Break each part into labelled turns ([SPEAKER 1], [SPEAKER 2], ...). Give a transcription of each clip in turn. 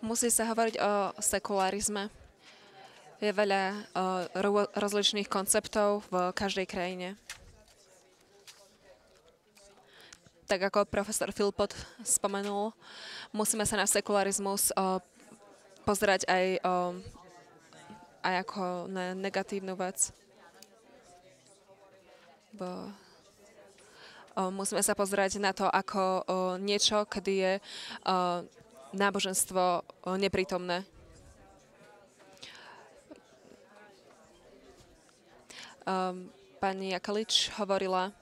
[SPEAKER 1] Musí sa hovoriť o sekularizme. Je veľa rozličných konceptov v každej krajine. Tak ako profesor Philpott spomenul, musíme sa na sekularizmus pozerať aj ako na negatívnu vec. Musíme sa pozerať na to ako niečo, kedy je náboženstvo neprítomné. Pani Jakalič hovorila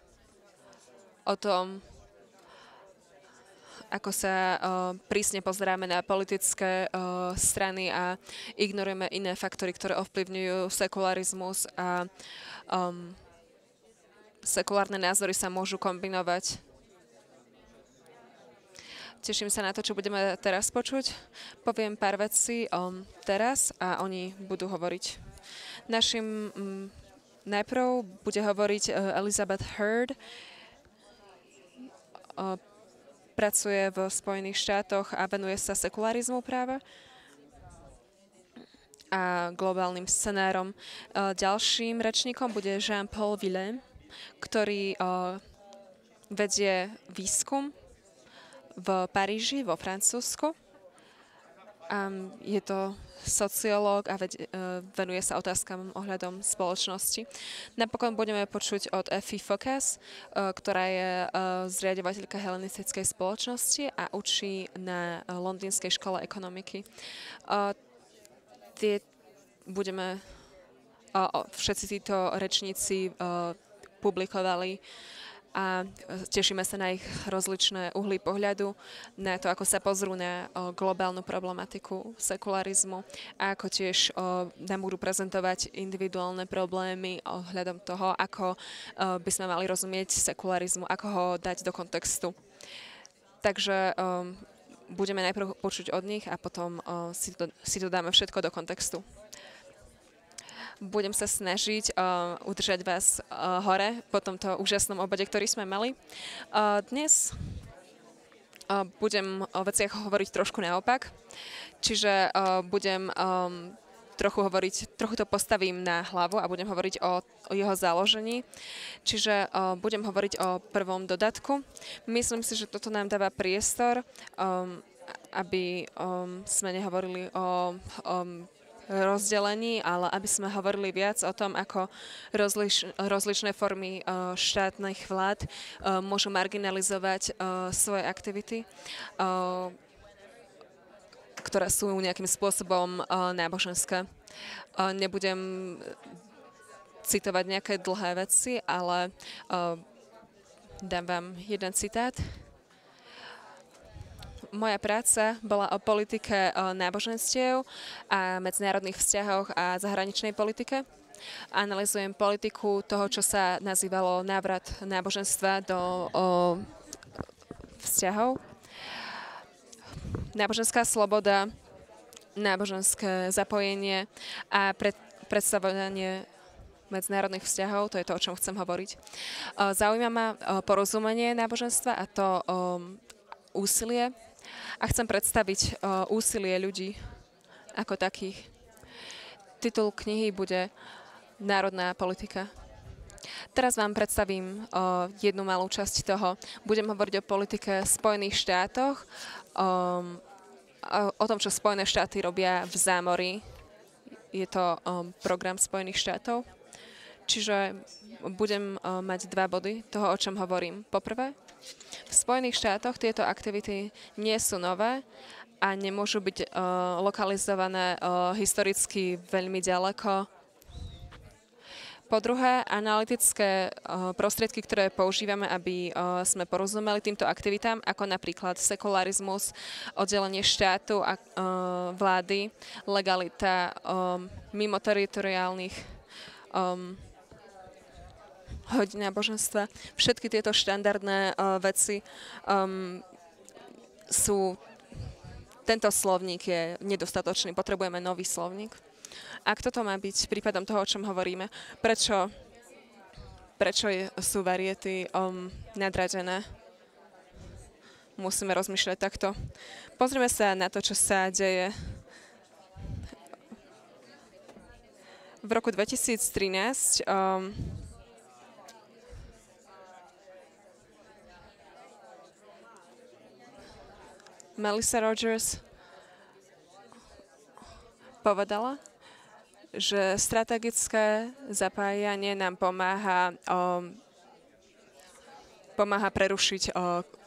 [SPEAKER 1] o tom, ako sa prísne pozeráme na politické strany a ignorujeme iné faktory, ktoré ovplyvňujú sekularizmus a sekulárne názory sa môžu kombinovať. Teším sa na to, čo budeme teraz počuť. Poviem pár vecí teraz a oni budú hovoriť. Našim najprv bude hovoriť Elizabeth Hurd. Pracuje v Spojených štátoch a venuje sa sekularizmu práve a globálnym scenárom. Ďalším rečníkom bude Jean-Paul Villem, ktorý vedie výskum v Paríži, vo Francúzsku. Je to sociológ a venuje sa otázkam ohľadom spoločnosti. Napokon budeme počuť od Effie Focas, ktorá je zriaďovateľka helenistickej spoločnosti a učí na Londýnskej škole ekonomiky. Všetci títo rečníci publikovali a tešíme sa na ich rozličné uhly pohľadu, na to, ako sa pozrú na globálnu problematiku sekularizmu a ako tiež nám budú prezentovať individuálne problémy ohľadom toho, ako by sme mali rozumieť sekularizmu, ako ho dať do kontextu. Takže budeme najprv počuť od nich a potom si to dáme všetko do kontextu. Budem sa snažiť udržať vás hore po tomto úžasnom obede, ktorý sme mali. Dnes budem o veciach hovoriť trošku naopak, čiže budem trochu to postavím na hlavu a budem hovoriť o jeho založení. Čiže budem hovoriť o prvom dodatku. Myslím si, že toto nám dáva priestor, aby sme nehovorili o rozdelení, ale aby sme hovorili viac o tom, ako rozličné formy štátnych vlád môžu marginalizovať svoje aktivity, ktoré sú nejakým spôsobom náboženské. Nebudem citovať nejaké dlhé veci, ale dám vám jeden citát. Moja práca bola o politike náboženstiev a medzinárodných vzťahoch a zahraničnej politike. Analyzujem politiku toho, čo sa nazývalo návrat náboženstva do vzťahov. Náboženská sloboda, náboženské zapojenie a predstavovanie medzinárodných vzťahov, to je to, o čom chcem hovoriť. Zaujíma ma porozumenie náboženstva a to úsilie. A chcem predstaviť úsilie ľudí ako takých. Titul knihy bude Národná politika. Teraz vám predstavím jednu malú časť toho. Budem hovoriť o politike v Spojených štátoch, o tom, čo Spojené štáty robia v zámorí. Je to program Spojených štátov. Čiže budem mať dva body toho, o čom hovorím. Poprvé, v Spojených štátoch tieto aktivity nie sú nové a nemôžu byť lokalizované historicky veľmi ďaleko. Po druhé, analytické prostriedky, ktoré používame, aby sme porozumeli týmto aktivitám, ako napríklad sekularizmus, oddelenie štátu a vlády, legalita mimoteritoriálnych hodín náboženstva. Všetky tieto štandardné veci sú... Tento slovník je nedostatočný, potrebujeme nový slovník. Ak toto má byť prípadom toho, o čom hovoríme, prečo sú variety nadradené musíme rozmýšľať takto. Pozrieme sa na to, čo sa deje. V roku 2013 Melissa Rogers povedala, že strategické zapájanie nám pomáha prerušiť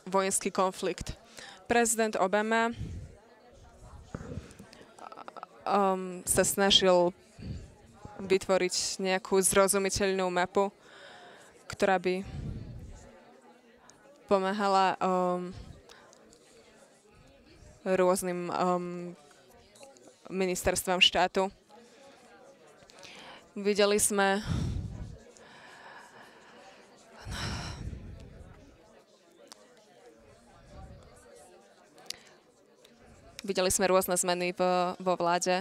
[SPEAKER 1] vojenský konflikt. Prezident Obama sa snažil vytvoriť nejakú zrozumiteľnú mapu, ktorá by pomáhala rôznym ministerstvom štátu. Videli sme rôzne zmeny vo vláde.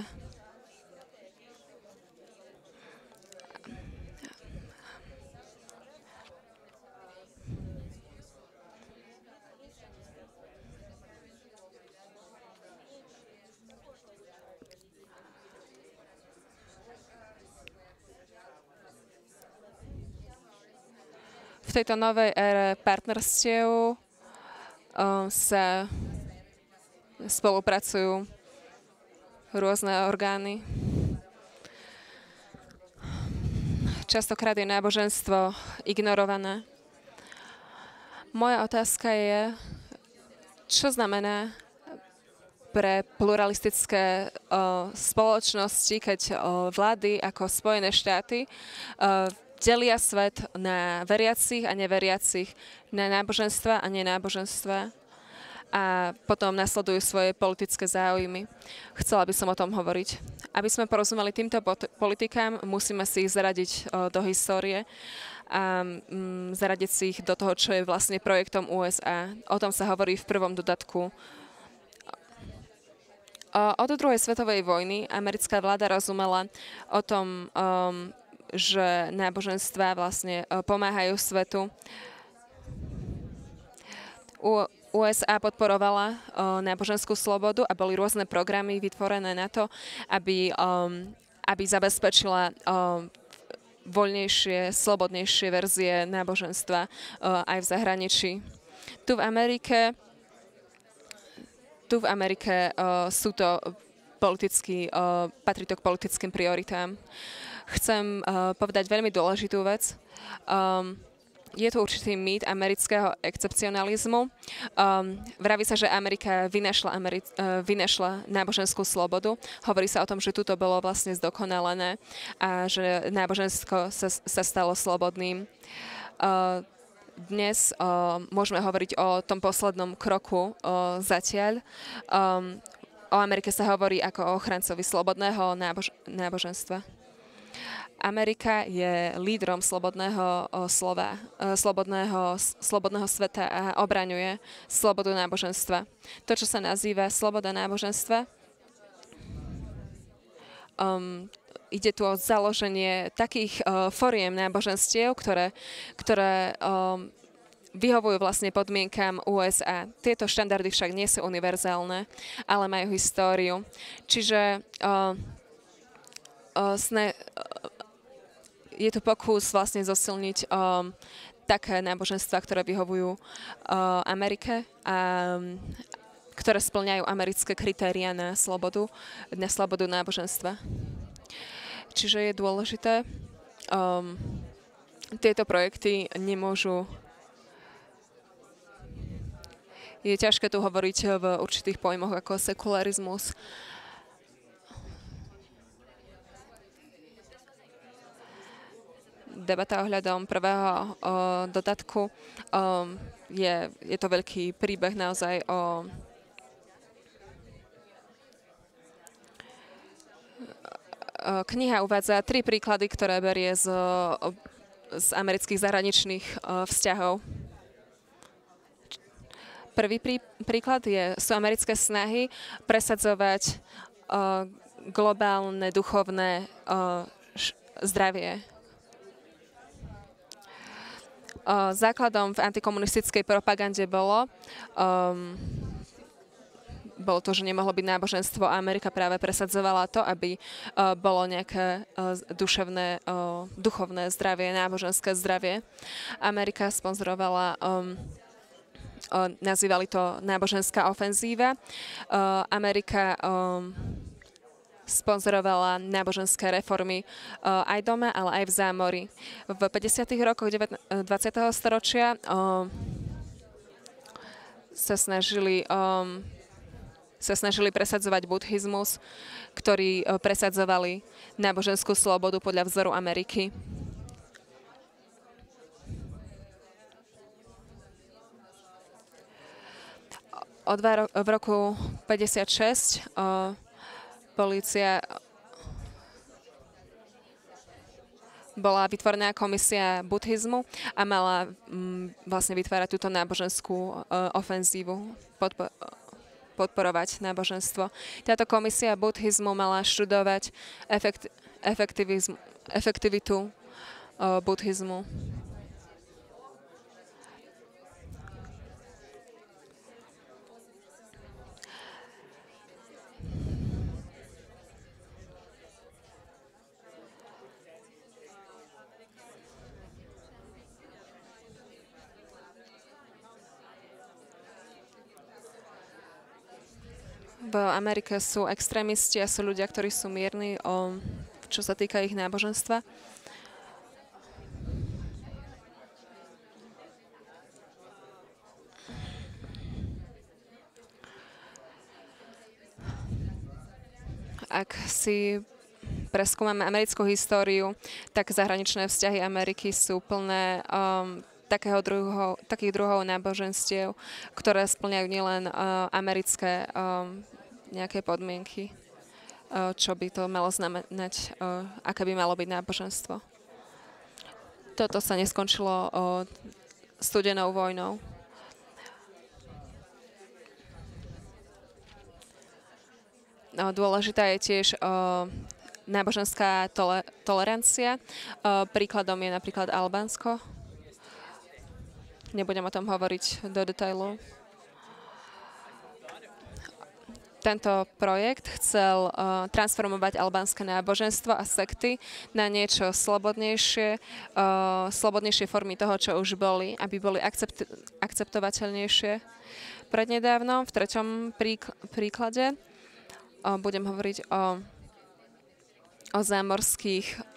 [SPEAKER 1] V tejto novej ére partnerstiev sa spolupracujú rôzne orgány. Častokrát je náboženstvo ignorované. Moja otázka je, čo znamená pre pluralistické spoločnosti, keď vlády ako Spojené štáty delia svet na veriacich a neveriacich, na náboženstva a nenáboženstva a potom nasledujú svoje politické záujmy. Chcela by som o tom hovoriť. Aby sme porozumeli týmto politikám, musíme si ich zaradiť do histórie a zaradiť si ich do toho, čo je vlastne projektom USA. O tom sa hovorí v prvom dodatku. Od druhej svetovej vojny americká vláda rozumela o tom, že náboženstvá vlastne pomáhajú svetu. USA podporovala náboženskú slobodu a boli rôzne programy vytvorené na to, aby zabezpečila voľnejšie, slobodnejšie verzie náboženstva aj v zahraničí. Tu v Amerike sú to patrí to k politickým prioritám. Chcem povedať veľmi dôležitú vec. Je tu určitý mýt amerického excepcionalizmu. Vraví sa, že Amerika vynašla náboženskú slobodu. Hovorí sa o tom, že tuto bolo vlastne zdokonalené a že náboženstvo sa stalo slobodným. Dnes môžeme hovoriť o tom poslednom kroku zatiaľ. O Amerike sa hovorí ako o ochrancovi slobodného náboženstva. Amerika je lídrom slobodného slova, slobodného sveta a obraňuje slobodu náboženstva. To, čo sa nazýva sloboda náboženstva, ide tu o založenie takých foriem náboženstiev, ktoré vyhovujú vlastne podmienkam USA. Tieto štandardy však nie sú univerzálne, ale majú históriu. Čiže je tu pokus vlastne zosilniť také náboženstva, ktoré vyhovujú Amerike a ktoré spĺňajú americké kritériá na slobodu náboženstva. Čiže je dôležité, tieto projekty nemôžu. Je ťažké tu hovoriť v určitých pojmoch ako sekularizmus. Debata ohľadom prvého dodatku je to veľký príbeh naozaj o kniha uvádza 3 príklady, ktoré berie z amerických zahraničných vzťahov. Prvý príklad sú americké snahy presadzovať globálne duchovné zdravie. Základom v antikomunistickej propagande bolo to, že nemohlo byť náboženstvo a Amerika práve presadzovala to, aby bolo nejaké duchovné zdravie, náboženské zdravie. Amerika sponzorovala, nazývali to náboženská ofenzíva. Amerika sponzorovala náboženské reformy aj doma, ale aj v zámori. V 50. rokoch 20. storočia sa snažili presadzovať buddhizmus, ktorí presadzovali náboženskú slobodu podľa vzoru Ameriky. V roku 56 polícia bola vytvorená komisia buddhizmu a mala vlastne vytvárať túto náboženskú ofenzívu, podporovať náboženstvo. Táto komisia buddhizmu mala študovať efektivitu buddhizmu. V Amerike sú extrémisti a sú ľudia, ktorí sú mierni, čo sa týka ich náboženstva. Ak si preskúmame americkú históriu, tak zahraničné vzťahy Ameriky sú plné takých druhov náboženstiev, ktoré spĺňajú nielen americké nejaké podmienky, čo by to malo znamenať, aké by malo byť náboženstvo. Toto sa neskončilo studenou vojnou. Dôležitá je tiež náboženská tolerancia. Príkladom je napríklad Albánsko. Nebudem o tom hovoriť do detailov. Tento projekt chcel transformovať albánske náboženstvo a sekty na niečo slobodnejšie formy toho, čo už boli, aby boli akceptovateľnejšie. Prednedávnom, v 3. príklade, budem hovoriť o zámorských,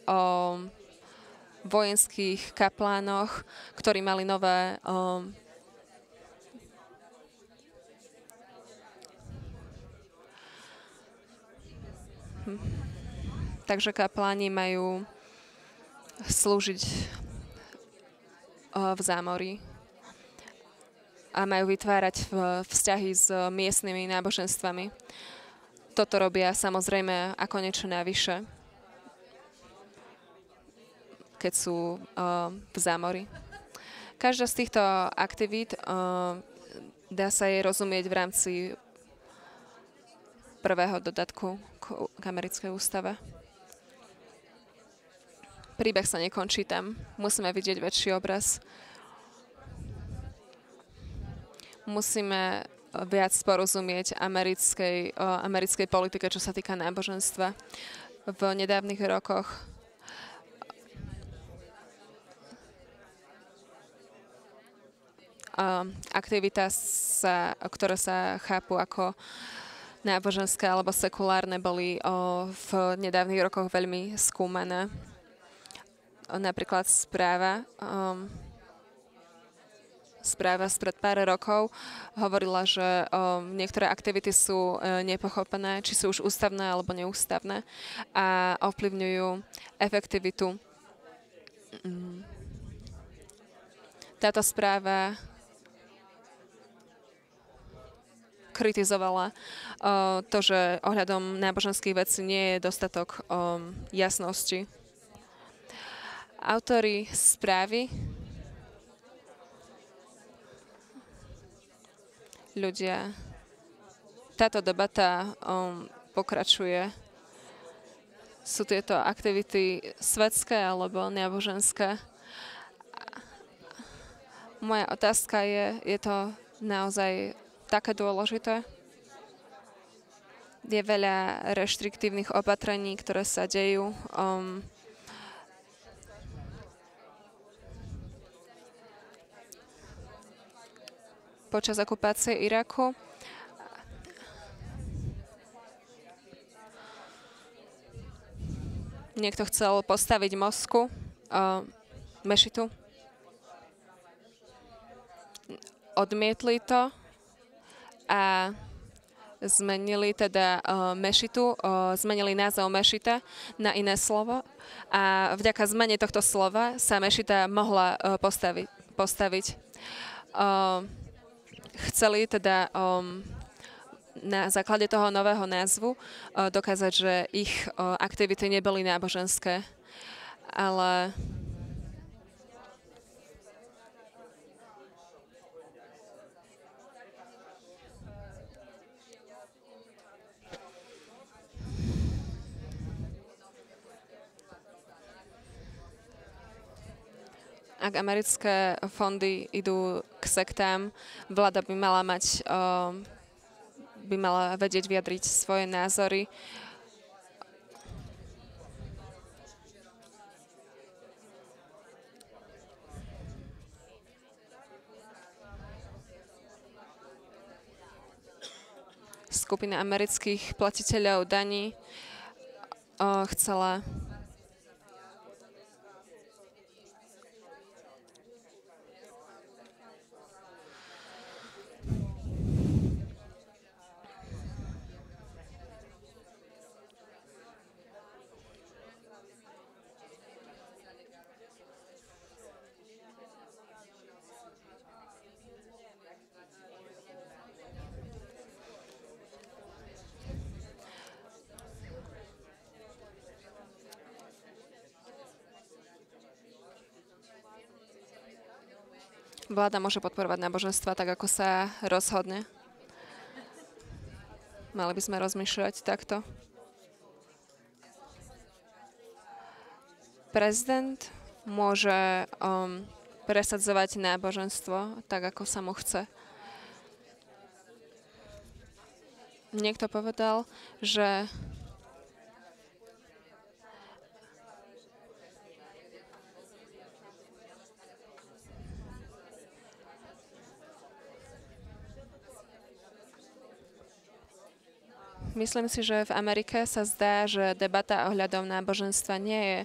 [SPEAKER 1] o vojenských kaplánoch, ktorí mali nové takže kapláni majú slúžiť v zámorí a majú vytvárať vzťahy s miestnymi náboženstvami. Toto robia samozrejme ako niečo navyše, keď sú v zámori. Každá z týchto aktivít dá sa jej rozumieť v rámci prvého dodatku k americkej ústave. Príbeh sa nekončí tam. Musíme vidieť väčší obraz. Musíme viac porozumieť americkej politike, čo sa týka náboženstva. V nedávnych rokoch aktivita, ktoré sa chápu ako náboženské alebo sekulárne, boli v nedávnych rokoch veľmi skúmané. Napríklad správa spred pár rokov hovorila, že niektoré aktivity sú nepochopené, či sú už ústavné alebo neústavné a ovplyvňujú efektivitu. Táto správa kritizovala to, že ohľadom náboženských vecí nie je dostatok jasnosti. Autori správy, ľudia, táto debata pokračuje. Sú tieto aktivity svetské alebo náboženské? Moja otázka je to naozaj také dôležité? Je veľa reštriktívnych opatrení, ktoré sa dejú. Počas okupácie Iraku. Niekto chcel postaviť mosku, mešitu. Odmietli to a zmenili teda mešitu, zmenili názov mešita na iné slovo a vďaka zmene tohto slova sa mešita mohla postaviť. Chceli teda na základe toho nového názvu dokázať, že ich aktivity neboli náboženské, ale ak americké fondy idú k sektám, vláda by mala mať, by mala vedieť vyjadriť svoje názory. Skupina amerických platiteľov daní chcela vláda môže podporovať náboženstva tak, ako sa rozhodne. Mali by sme rozmýšľať takto. Prezident môže presadzovať náboženstvo tak, ako sa mu chce. Niekto povedal, že myslím si, že v Amerike sa zdá, že debata ohľadom náboženstva nie je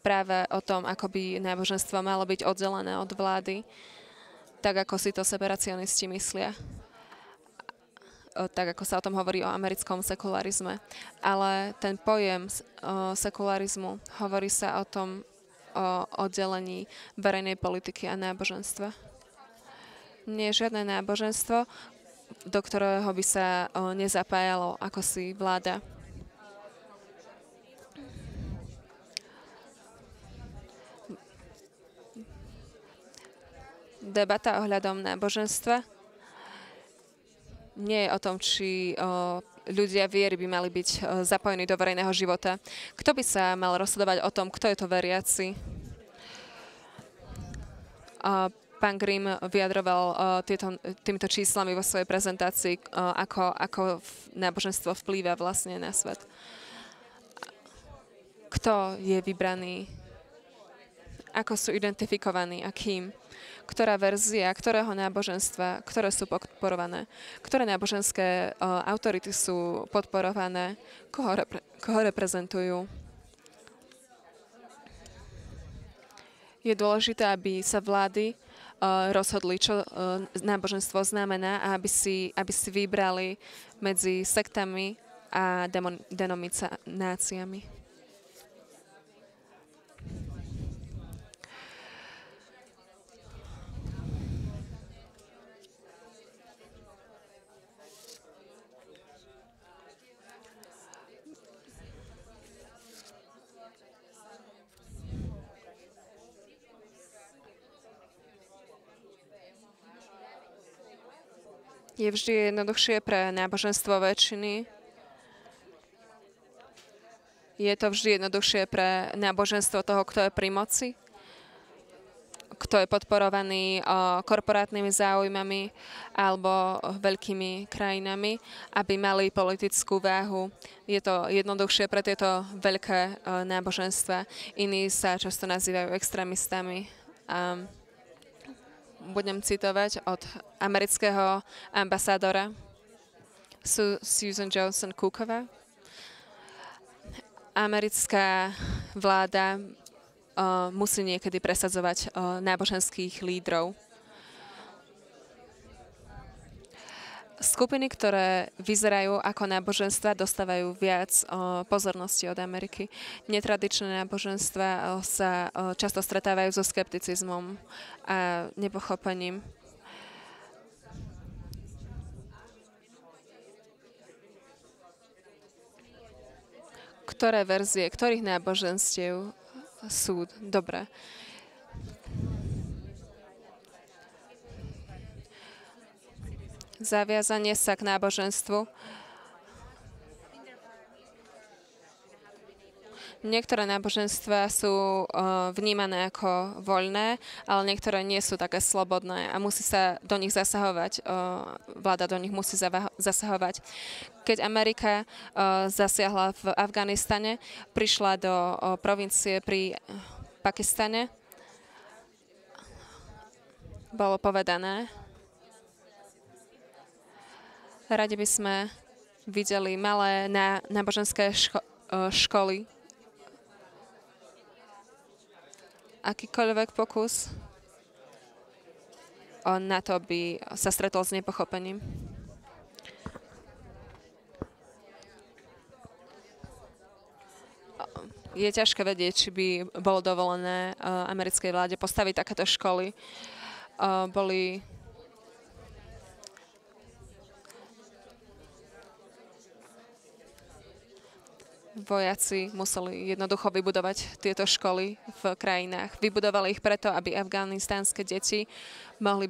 [SPEAKER 1] práve o tom, ako by náboženstvo malo byť oddelené od vlády, tak ako si to separacionisti myslia. Tak ako sa o tom hovorí o americkom sekularizme. Ale ten pojem sekularizmu, hovorí sa o tom, o oddelení verejnej politiky a náboženstva. Nie je žiadne náboženstvo, do ktorého by sa nezapájalo ako si vláda. Debata ohľadom náboženstva nie je o tom, či ľudia viery by mali byť zapojení do verejného života. Kto by sa mal rozhodovať o tom, kto je to veriaci? Pán Grimm vyjadroval týmito číslami vo svojej prezentácii, ako náboženstvo vplýva vlastne na svet. Kto je vybraný? Ako sú identifikovaní a kým? Ktorá verzia, ktorého náboženstva, ktoré sú podporované? Ktoré náboženské autority sú podporované? Koho reprezentujú? Je dôležité, aby sa vlády rozhodli, čo náboženstvo znamená a aby si vybrali medzi sektami a denomináciami. Je vždy jednoduchšie pre náboženstvo väčšiny. Je to vždy jednoduchšie pre náboženstvo toho, kto je pri moci. kto je podporovaný korporátnymi záujmami alebo veľkými krajinami, aby mali politickú váhu. Je to jednoduchšie pre tieto veľké náboženstva. Iní sa často nazývajú extrémistami. Budem citovať od amerického ambasádora Susan Johnson Cooková. Americká vláda musí niekedy presadzovať náboženských lídrov. Skupiny, ktoré vyzerajú ako náboženstva, dostávajú viac pozornosti od Ameriky. Netradičné náboženstva sa často stretávajú so skepticizmom a nepochopením. Ktoré verzie, ktorých náboženstiev sú dobré? Zaviazanie sa k náboženstvu. Niektoré náboženstvá sú vnímané ako voľné, ale niektoré nie sú také slobodné a musí sa do nich zasahovať. Vláda do nich musí zasahovať. Keď Amerika zasiahla v Afganistane, prišla do provincie pri Pakistane, bolo povedané, radi by sme videli malé náboženské školy. Akýkoľvek pokus na to by sa stretol s nepochopením. Je ťažké vedieť, či by bolo dovolené americkej vláde postaviť takéto školy. Boli vojaci museli jednoducho vybudovať tieto školy v krajinách. Vybudovali ich preto, aby afganistánske deti mohli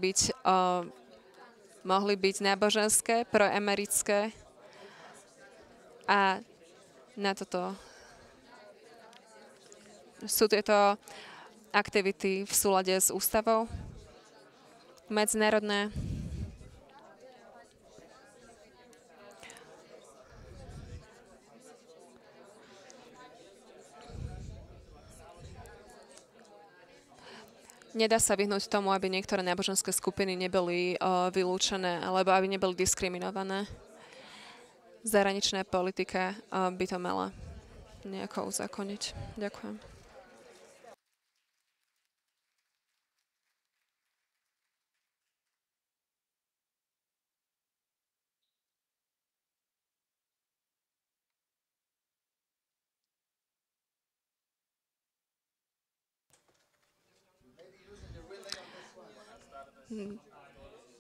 [SPEAKER 1] byť náboženské, proamerické a na toto sú tieto aktivity v súlade s ústavou. Medzinárodné nedá sa vyhnúť tomu, aby niektoré náboženské skupiny neboli vylúčené, alebo aby neboli diskriminované. Zahraničná politika by to mala nejako uzákoniť. Ďakujem.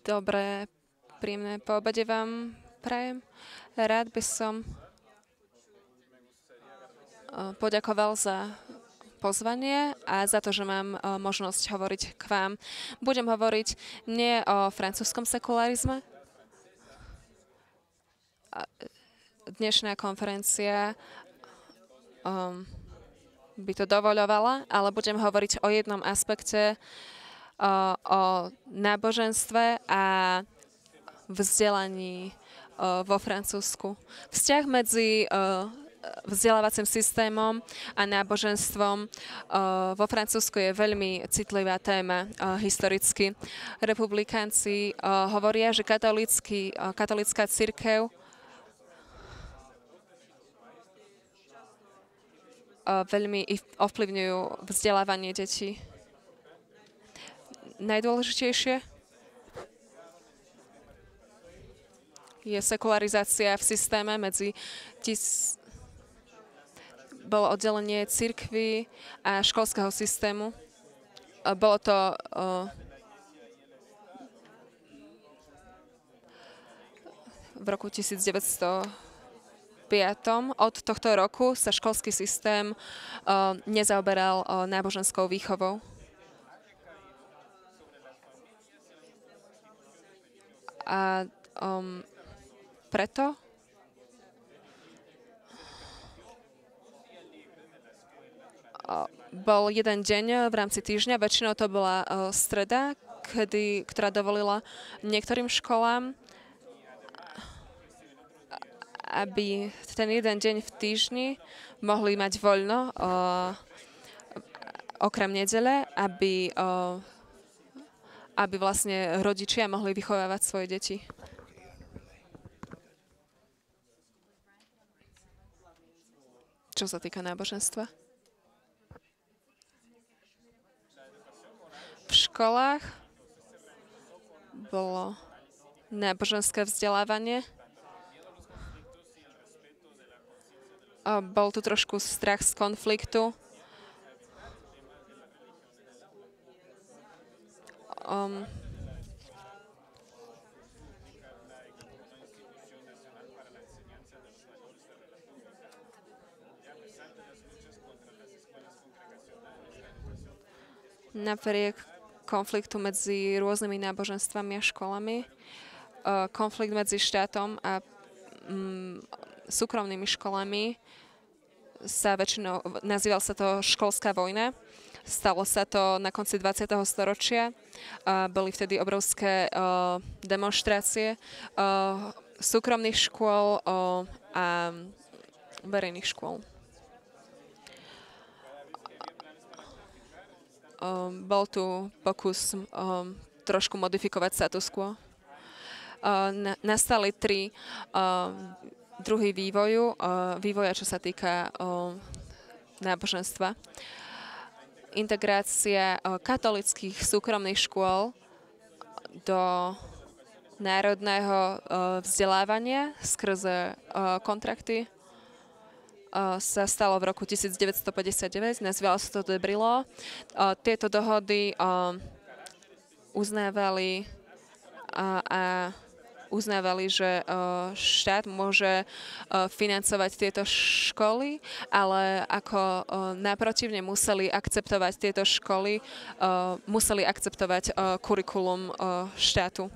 [SPEAKER 1] Dobré, príjemné poobede vám prajem. Rád by som poďakoval za pozvanie a za to, že mám možnosť hovoriť k vám. Budem hovoriť nie o francúzskom sekularizme. Dnešná konferencia by to dovoľovala, ale budem hovoriť o jednom aspekte, o náboženstve a vzdelaní vo Francúzsku. Vzťah medzi vzdelávacím systémom a náboženstvom vo Francúzsku je veľmi citlivá téma historicky. Republikánci hovoria, že katolícka cirkev veľmi ovplyvňujú vzdelávanie detí. Najdôležitejšie je sekularizácia v systéme bolo oddelenie cirkvi a školského systému. Bolo to v roku 1905. Od tohto roku sa školský systém nezaoberal náboženskou výchovou. A preto bol jeden deň v rámci týždňa, väčšinou to bola streda, ktorá dovolila niektorým školám, aby ten jeden deň v týždni mohli mať voľno okrem nedele, aby vlastne rodičia mohli vychovávať svoje deti. Čo sa týka náboženstva? V školách bolo náboženské vzdelávanie. Bol tu trošku strach z konfliktu. Napriek konfliktu medzi rôznymi náboženstvami a školami, konflikt medzi štátom a súkromnými školami sa väčšinou, nazýval sa to školská vojna. Stalo sa to na konci 20. storočia. Boli vtedy obrovské demonštrácie súkromných škôl a verejných škôl. Bol tu pokus trošku modifikovať status quo. Nastali tri druhy vývoja, čo sa týka náboženstva. Integrácia katolických súkromných škôl do národného vzdelávania skrze kontrakty sa stalo v roku 1959, nazývalo sa to Debrilo. Tieto dohody uznávali že štát môže financovať tieto školy, ale ako naprotivne museli akceptovať tieto školy, museli akceptovať kurikulum štátu.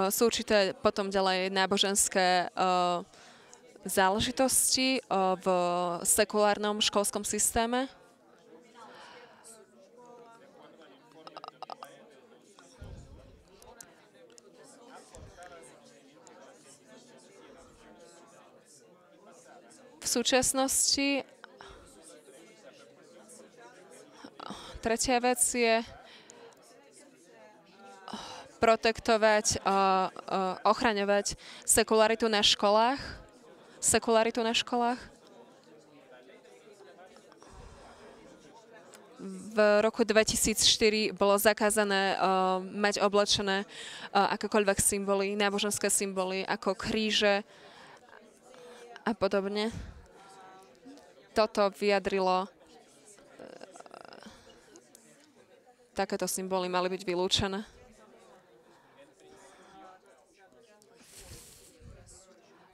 [SPEAKER 1] Sú určité potom ďalej náboženské záležitosti v sekulárnom školskom systéme. V súčasnosti tretia vec je protektovať, ochraňovať sekularitu na školách. V roku 2004 bolo zakázané mať oblečené akékoľvek symboly, náboženské symboly ako kríže a podobne. Toto vyjadrilo, takéto symboly mali byť vylúčené.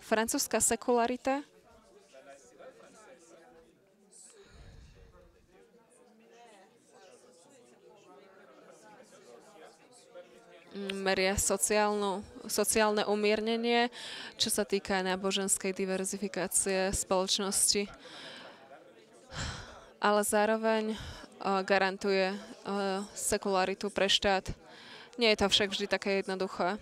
[SPEAKER 1] Francúzska sekularita meria sociálne umiernenie, čo sa týka náboženskej diverzifikácie spoločnosti, ale zároveň garantuje sekularitu pre štát. Nie je to však vždy také jednoduché.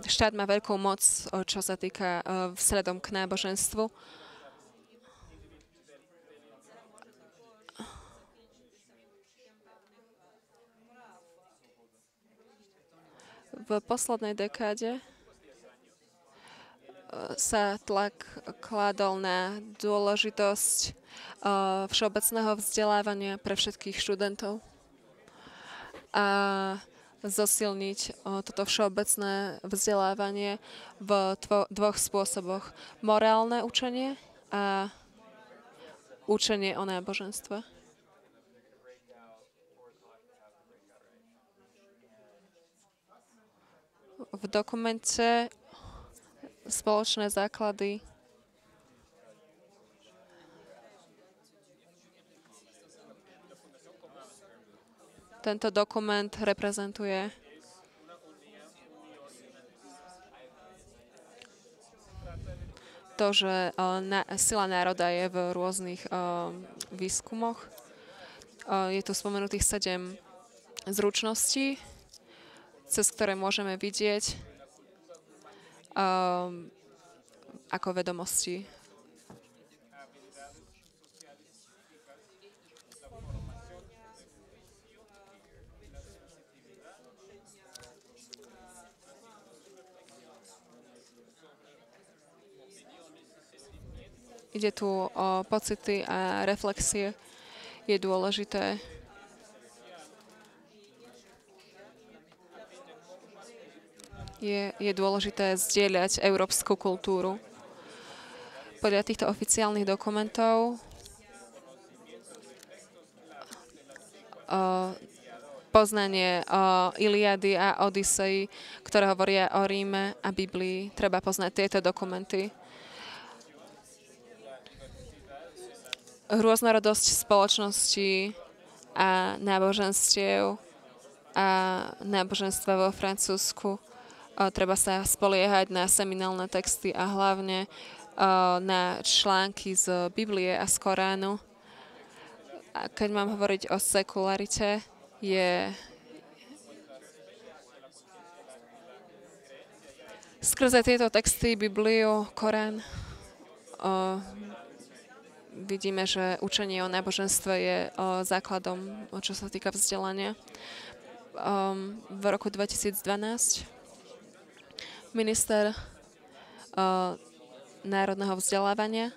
[SPEAKER 1] Štát má veľkú moc, čo sa týka vzhľadom k náboženstvu. V poslednej dekáde sa tlak kládol na dôležitosť všeobecného vzdelávania pre všetkých študentov a zosilniť toto všeobecné vzdelávanie v dvoch spôsoboch. Morálne učenie a učenie o náboženstve. V dokumente Spoločné základy Tento dokument reprezentuje to, že sila národa je v rôznych výskumoch. Je tu spomenutých 7 zručností, cez ktoré môžeme vidieť ako vedomosti. Ide tu o pocity a reflexie. Je dôležité je dôležité zdieľať európsku kultúru. Podľa týchto oficiálnych dokumentov poznanie Iliady a Odysei, ktoré hovoria o Ríme a Biblii, treba poznať tieto dokumenty. Rôznorodosť spoločnosti a náboženstiev a náboženstva vo Francúzsku. Treba sa spoliehať na seminálne texty a hlavne na články z Biblie a z Koránu. A keď mám hovoriť o sekularite, je skrze tieto texty, Bibliu, Korán, vidíme, že učenie o náboženstve je základom, čo sa týka vzdelania. V roku 2012 minister národného vzdelávania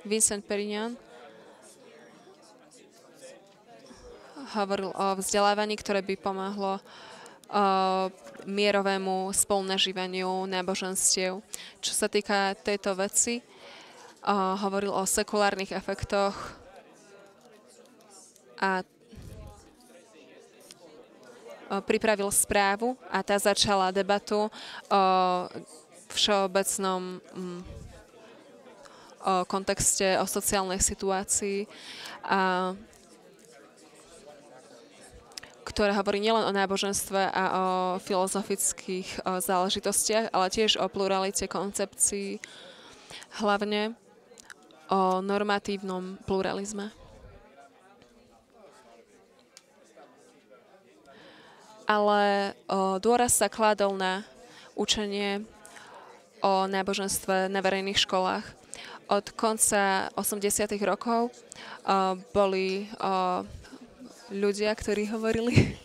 [SPEAKER 1] Vincent Perignon hovoril o vzdelávaní, ktoré by pomohlo mierovému spolunažívaniu náboženstiev. Čo sa týka tejto veci, hovoril o sekulárnych efektoch a pripravil správu a tá začala debatu o všeobecnom kontexte, o sociálnej situácii, ktorá hovorí nielen o náboženstve a o filozofických záležitostiach, ale tiež o pluralite koncepcií, hlavne o normatívnom pluralizme. Ale dôraz sa kládol na učenie o náboženstve na verejných školách. Od konca 80. rokov boli ľudia, ktorí hovorili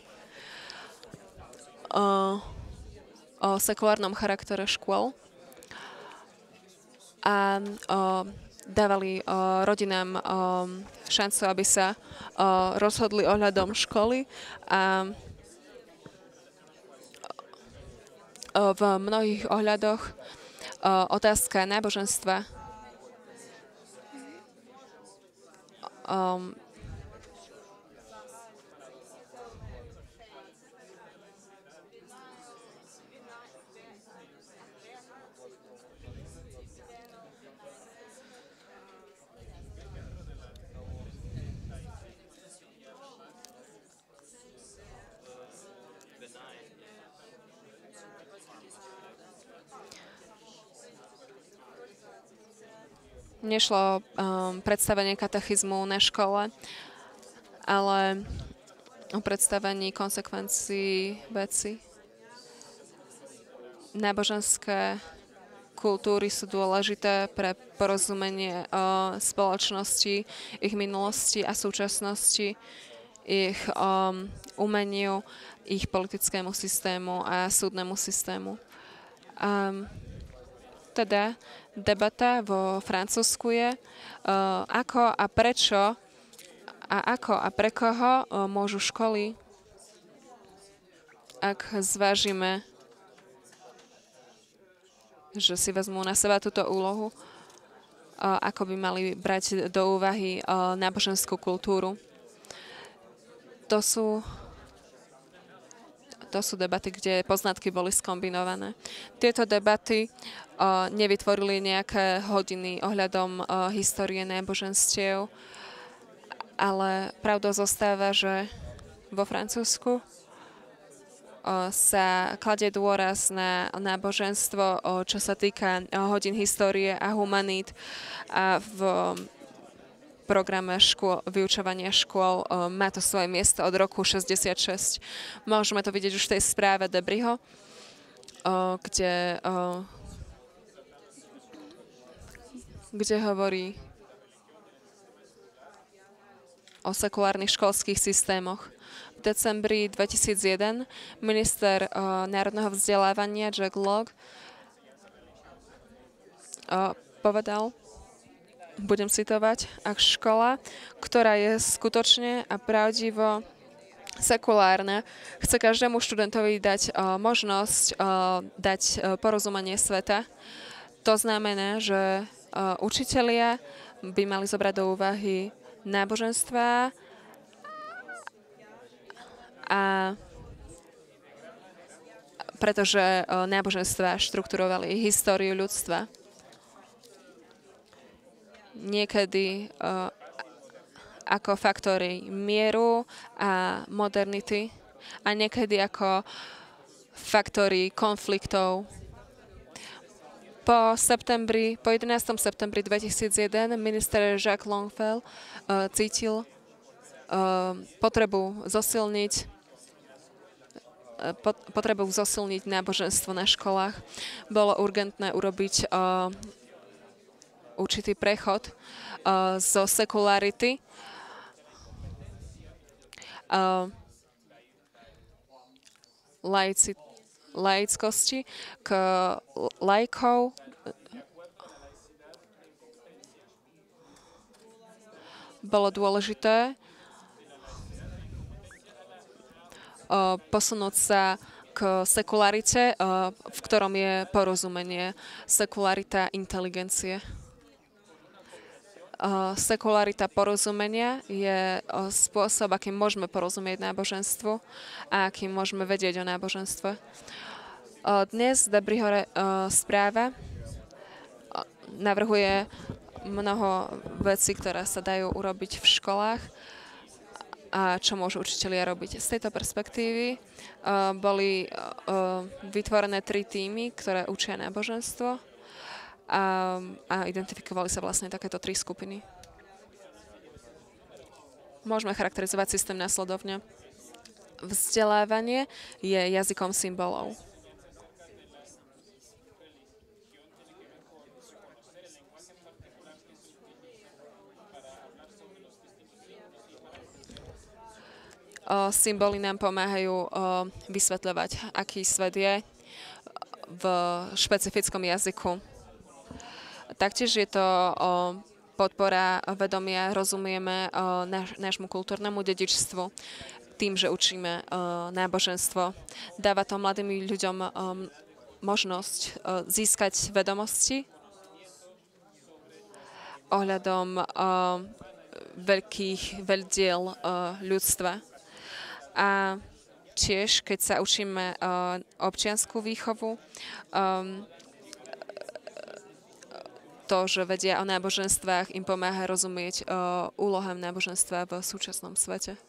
[SPEAKER 1] o sekulárnom charaktere škôl a dávali rodinám šancu, aby sa rozhodli ohľadom školy a v mnohých ohľadoch otázka náboženstva nešlo predstavenie katechizmu na škole, ale o predstavení konsekvencií veci. Náboženské kultúry sú dôležité pre porozumenie spoločnosti, ich minulosti a súčasnosti, ich umeniu, ich politickému systému a súdnemu systému. Teda debata vo Francúzsku je, ako a prečo a ako a pre koho môžu školy, ak zvážime, že si vezmú na seba túto úlohu, ako by mali brať do úvahy náboženskú kultúru. To sú debaty, kde poznatky boli skombinované. Tieto debaty nevytvorili nejaké hodiny ohľadom histórie náboženstiev, ale pravdou zostáva, že vo Francúzsku sa kladie dôraz na náboženstvo, čo sa týka hodín histórie a humanít a v programe vyučovania škôl má to svoje miesto od roku 66. Môžeme to vidieť už v tej správe Debriho, kde hovorí o sekulárnych školských systémoch. V decembri 2001 minister národného vzdelávania Jack Logue povedal, budem citovať, ak škola, ktorá je skutočne a pravdivo sekulárna, chce každému študentovi dať možnosť dať porozumenie sveta, to znamená, že učitelia by mali zobrať do úvahy náboženstva a pretože náboženstva štrukturovali históriu ľudstva. Niekedy ako faktory mieru a modernity a niekedy ako faktory konfliktov. Po 11. septembri 2001 minister Jacques Longfel cítil potrebu zosilniť náboženstvo na školách. Bolo urgentné urobiť určitý prechod zo sekularity laickosti k laikov bolo dôležité posunúť sa k sekularite, v ktorom je porozumenie, sekularita inteligencie. Sekularita porozumenia je spôsob, akým môžeme porozumieť náboženstvu a akým môžeme vedieť o náboženstve. Dnes Debriho správa navrhuje mnoho vecí, ktoré sa dajú urobiť v školách a čo môžu učitelia robiť. Z tejto perspektívy boli vytvorené 3 týmy, ktoré učia náboženstvo a identifikovali sa vlastne takéto 3 skupiny. Môžeme charakterizovať systém následovne. Vzdelávanie je jazykom symbolov. Symboly nám pomáhajú vysvetľovať, aký svet je v špecifickom jazyku. Taktiež je to podpora vedomia, rozumieme nášmu kultúrnemu dedičstvu tým, že učíme náboženstvo. Dáva to mladým ľuďom možnosť získať vedomosti ohľadom veľkých veľdiel ľudstva. A tiež, keď sa učíme občiansku výchovu, to, že vedia o náboženstvách, im pomáha rozumieť úlohám náboženstva v súčasnom svete.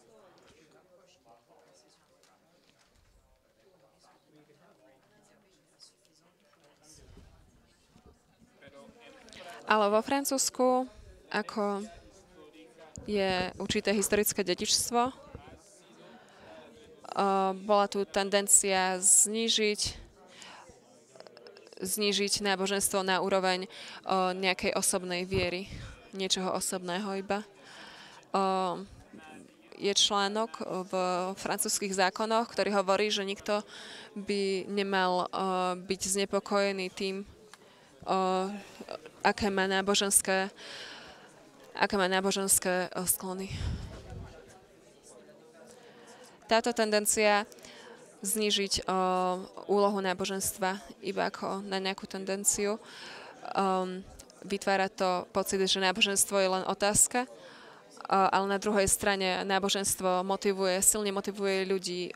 [SPEAKER 1] Ale vo Francúzsku, ako je určité historické dedičstvo, bola tu tendencia znížiť náboženstvo na úroveň nejakej osobnej viery, niečoho osobného iba. Je článok v francúzskych zákonoch, ktorý hovorí, že nikto by nemal byť znepokojený tým, aké má náboženské sklony. Táto tendencia znížiť úlohu náboženstva iba ako na nejakú tendenciu. Vytvára to pocit, že náboženstvo je len otázka, ale na druhej strane náboženstvo silne motivuje ľudí,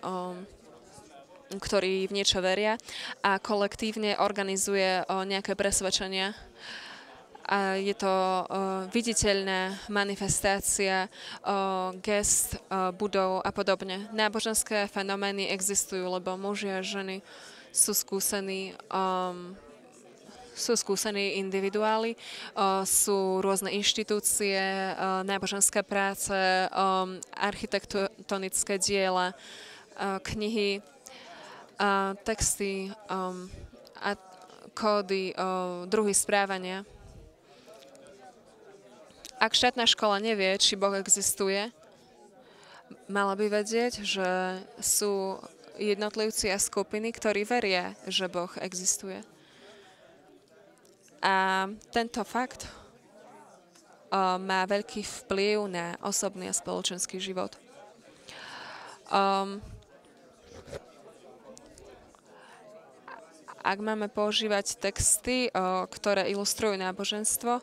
[SPEAKER 1] ktorí v niečo veria a kolektívne organizuje nejaké presvedčenia A je to viditeľná manifestácia gest budov a podobne. Náboženské fenomény existujú, lebo muži a ženy sú skúsení individuáli, sú rôzne inštitúcie, náboženské práce, architektonické diela, knihy, texty a kódy, druhy správania. Ak štátna škola nevie, či Boh existuje, mala by vedieť, že sú jednotlivci a skupiny, ktorí veria, že Boh existuje. A tento fakt má veľký vplyv na osobný a spoločenský život. Ak máme používať texty, ktoré ilustrujú náboženstvo,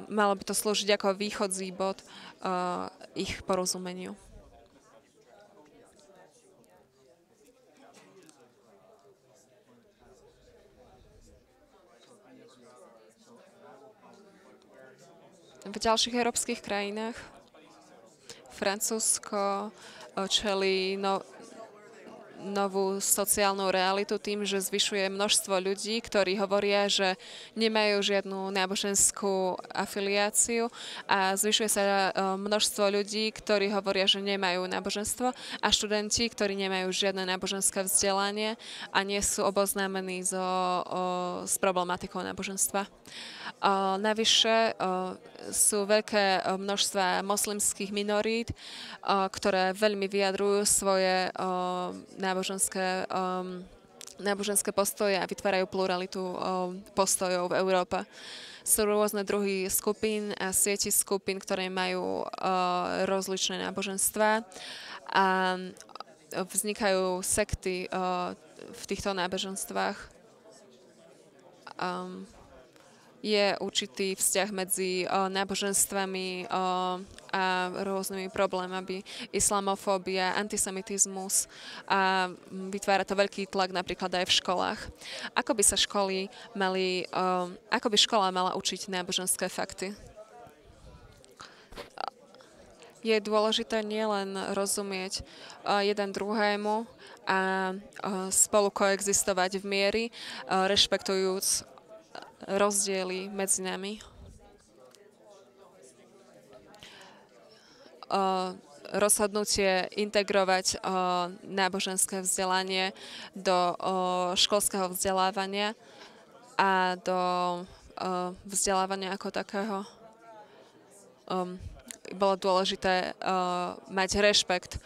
[SPEAKER 1] malo by to slúžiť ako východzí bod ich porozumeniu. V ďalších európskych krajinách Francúzsko čelí novú sociálnu realitu tým, že zvyšuje množstvo ľudí, ktorí hovoria, že nemajú žiadnu náboženskú afiliáciu a zvyšuje sa množstvo ľudí, ktorí hovoria, že nemajú náboženstvo a študenti, ktorí nemajú žiadne náboženské vzdelanie a nie sú oboznámení s problematikou náboženstva. Navyše sú veľké množstva moslimských minorít, ktoré veľmi vyjadrujú svoje náboženské postoje a vytvárajú pluralitu postojov v Európe. Sú rôzne druhy skupín a sieti skupín, ktoré majú rozličné náboženstvá a vznikajú sekty v týchto náboženstvách. Je určitý vzťah medzi náboženstvami a rôznymi problémami, islamofóbia, antisemitizmus a vytvára to veľký tlak napríklad aj v školách. Ako by škola mala učiť náboženské fakty? Je dôležité nielen rozumieť jeden druhému a spolu koexistovať v miery, rešpektujúc rozdiely medzi nami. Rozhodnutie integrovať náboženské vzdelanie do školského vzdelávania a do vzdelávania ako takého. Bolo dôležité mať rešpekt,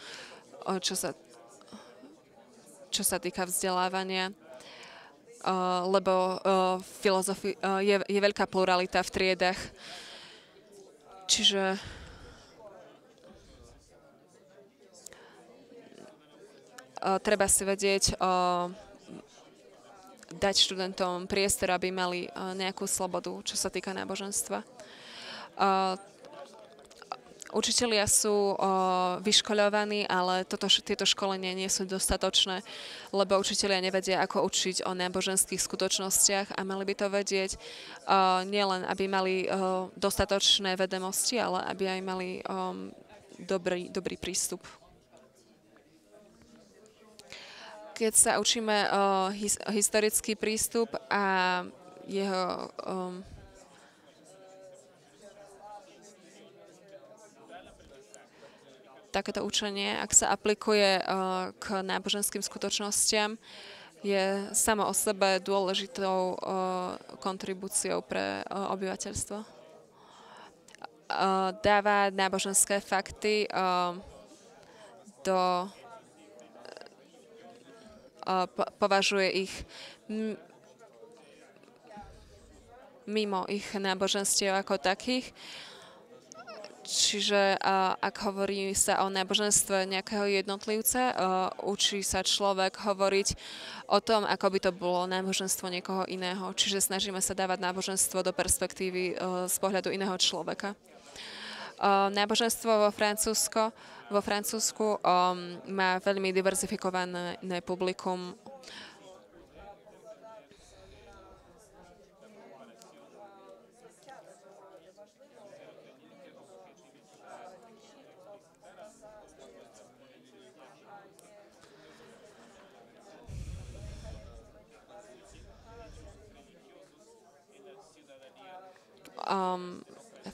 [SPEAKER 1] čo sa týka vzdelávania. Lebo je veľká pluralita v triedach. Čiže treba si vedieť dať študentom priestor, aby mali nejakú slobodu, čo sa týka náboženstva. Učitelia sú vyškoľovaní, ale tieto školenia nie sú dostatočné, lebo učitelia nevedia, ako učiť o náboženských skutočnostiach a mali by to vedieť nielen, aby mali dostatočné vedomosti, ale aby aj mali dobrý prístup. Keď sa učíme historický prístup a jeho takéto učenie, ak sa aplikuje k náboženským skutočnostiam, je samo o sebe dôležitou kontribúciou pre obyvateľstvo. Dáva náboženské fakty považuje ich mimo ich náboženstiev ako takých. Čiže ak hovorí sa o náboženstve nejakého jednotlivca, učí sa človek hovoriť o tom, ako by to bolo náboženstvo niekoho iného. Čiže snažíme sa dávať náboženstvo do perspektívy z pohľadu iného človeka. Náboženstvo vo Francúzsku má veľmi diverzifikované publikum.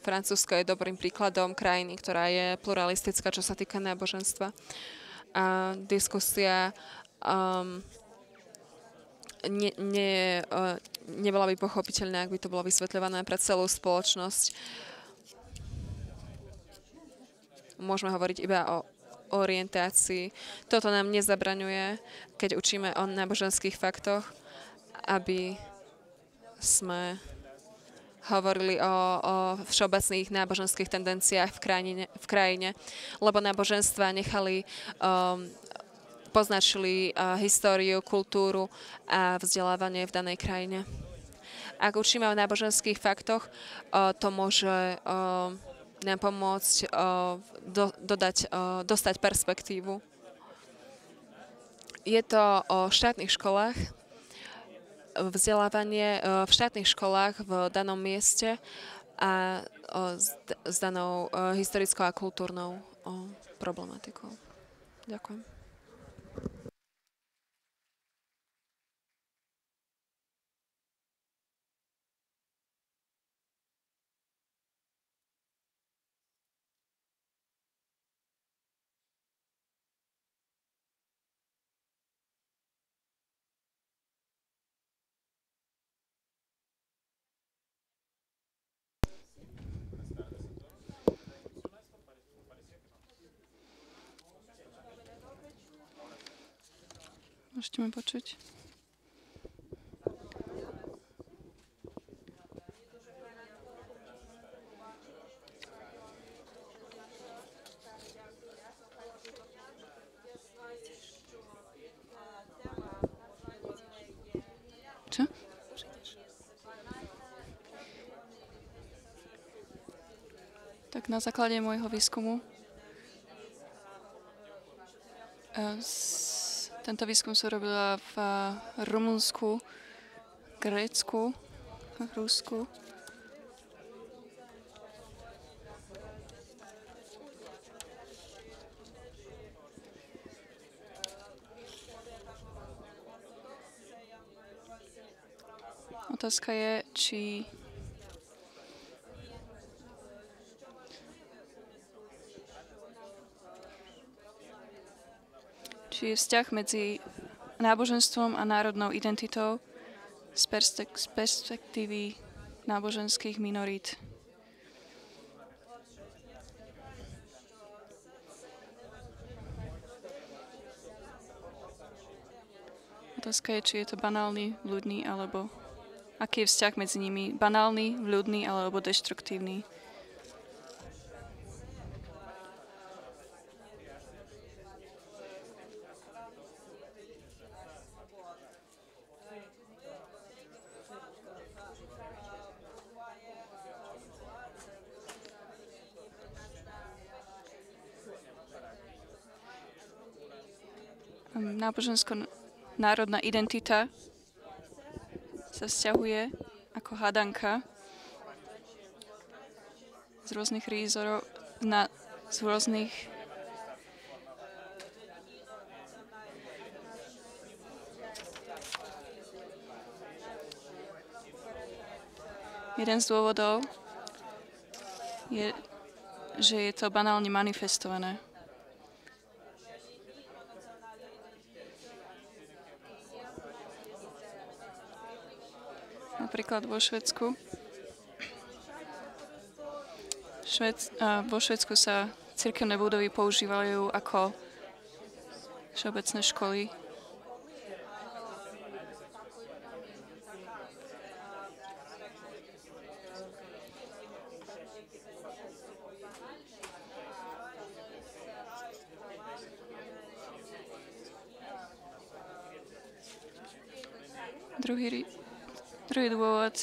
[SPEAKER 1] Francúzsko je dobrým príkladom krajiny, ktorá je pluralistická, čo sa týka náboženstva. A diskusia nebola by pochopiteľná, ak by to bolo vysvetľované pre celú spoločnosť. Môžeme hovoriť iba o orientácii. Toto nám nezabraňuje, keď učíme o náboženských faktoch, aby sme hovorili o všeobecných náboženských tendenciách v krajine, lebo náboženstva nechali, poznačili históriu, kultúru a vzdelávanie v danej krajine. Ak učíme o náboženských faktoch, to môže nám pomôcť dostať perspektívu. Je to o štátnych školách, vzdelávanie v štátnych školách v danom mieste a s danou historickou a kultúrnou problematikou. Ďakujem.
[SPEAKER 2] Môžete ma počuť? Čo? Tak na základe môjho výskumu tento výskum som robila v Rumunsku, Grécku, Rusku. Otázka je, či je vzťah medzi náboženstvom a národnou identitou z perspektívy náboženských minorít. Otázka je, či je to banálny, vľúdny, alebo aký je vzťah medzi nimi, banálny, vľúdny alebo deštruktívny. Nábožensko-národná identita sa vzťahuje ako hadanka z rôznych rýzorov z rôznych jeden z dôvodov je, že je to banálne manifestované. Napríklad vo Švédsku. Vo Švédsku sa cirkevné budovy používajú ako všeobecné školy. Druhý dôvod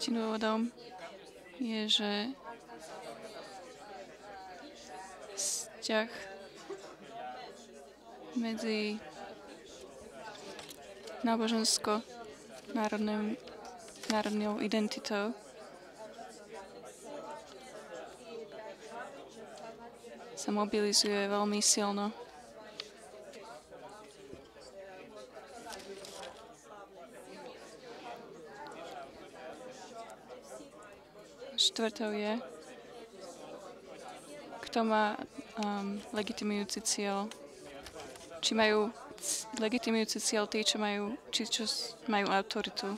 [SPEAKER 2] Tretím dôvodom je, že vzťah medzi národnou identitou sa mobilizuje veľmi silno. Štvrtou je, kto má legitimujúci cieľ. Či majú legitimujúci cieľ tí, čo majú autoritu.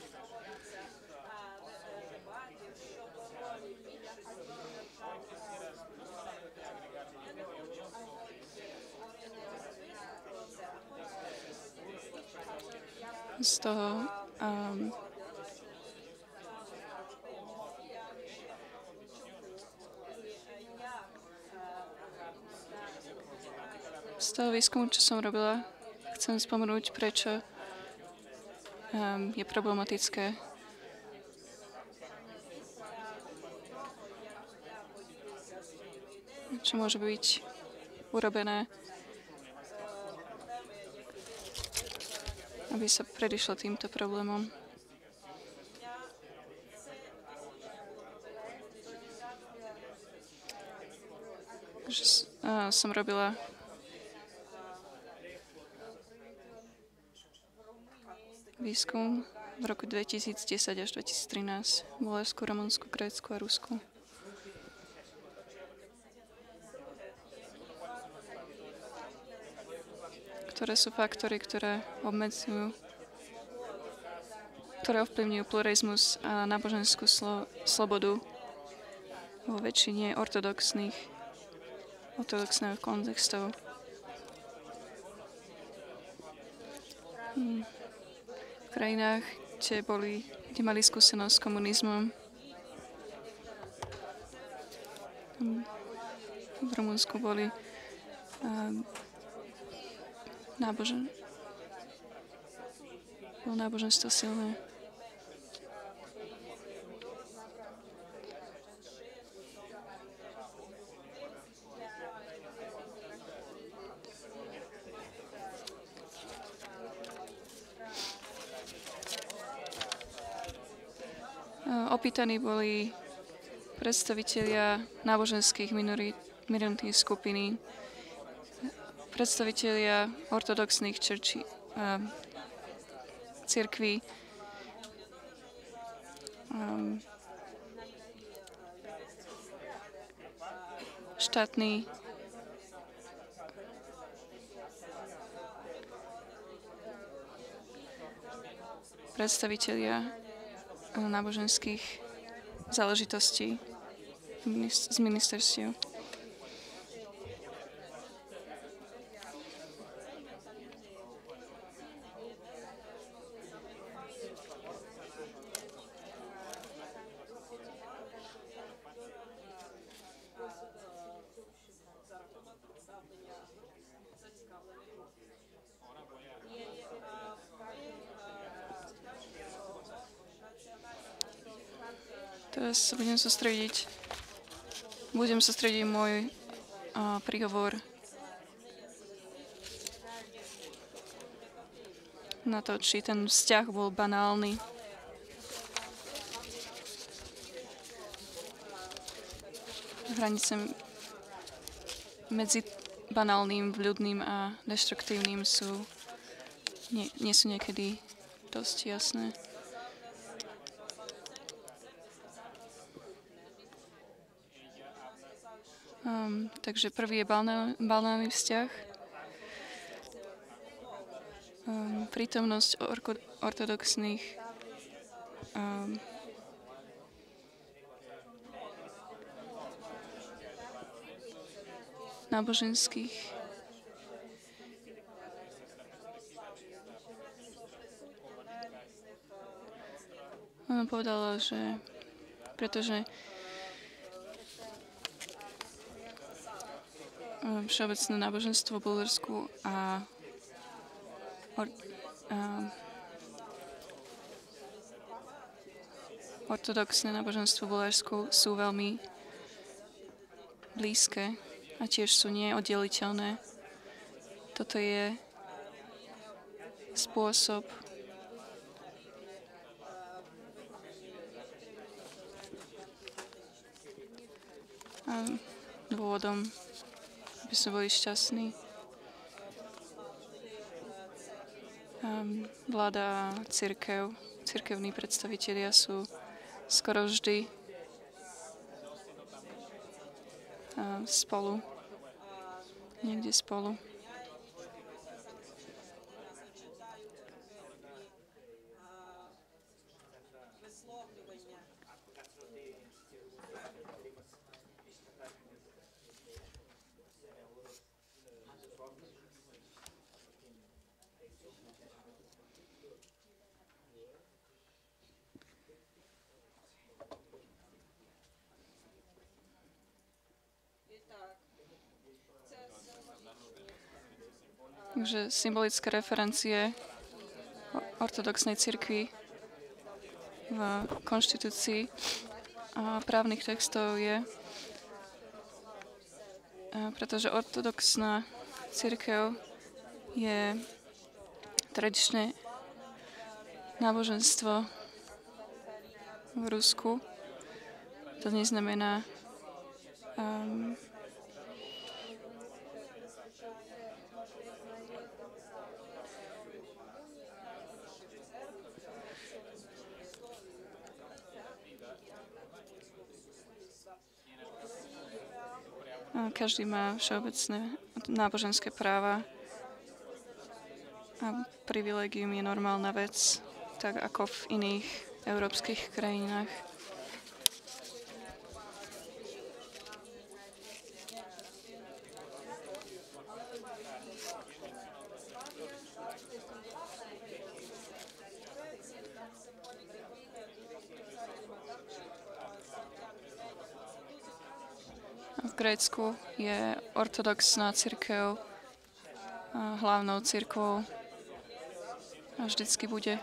[SPEAKER 2] Z toho výskumu, čo som robila, chcem spomenúť, prečo je problematické čo môže byť urobené, aby sa predišlo týmto problémom. Som robila výskum v roku 2010 až 2013 v Bulharsku, Rumunsku, Grécku a Rusku. Ktoré sú faktory, ktoré ovplyvňujú pluralizmus a náboženskú slobodu vo väčšine ortodoxných kontextov. V krajinách, kde mali skúsenosť s komunizmom, v Rumunsku boli náboženstvo silné. Opýtaní boli predstavitelia náboženských minoritných skupiny, predstavitelia ortodoxných cirkví, štátni predstavitelia náboženských záležitostí z ministerstiev. Teraz sa budem sústrediť môj príhovor na to, či ten vzťah bol banálny. Hranice medzi banálnym, vľudným a deštruktívnym nie sú niekedy dosť jasné. Takže prvý je banálny vzťah. Prítomnosť ortodoxných náboženských ona povedala, že pretože všeobecné náboženstvo v Bulharsku a ortodoxné náboženstvo v Bulharsku sú veľmi blízke a tiež sú neoddeliteľné. Toto je spôsob a dôvodom, aby sme boli šťastní. Vláda a cirkevní predstavitelia sú skoro vždy spolu, niekde spolu. Takže symbolické referencie ortodoxnej cirkvi v konštitúcii a právnych textov je, pretože ortodoxná cirkev je tradičné náboženstvo v Rusku. To neznamená každý má všeobecné náboženské práva a privilégium je normálna vec, tak ako v iných európskych krajinách. V Grécku je ortodoxná cirkev hlavnou cirkvou a vždycky bude.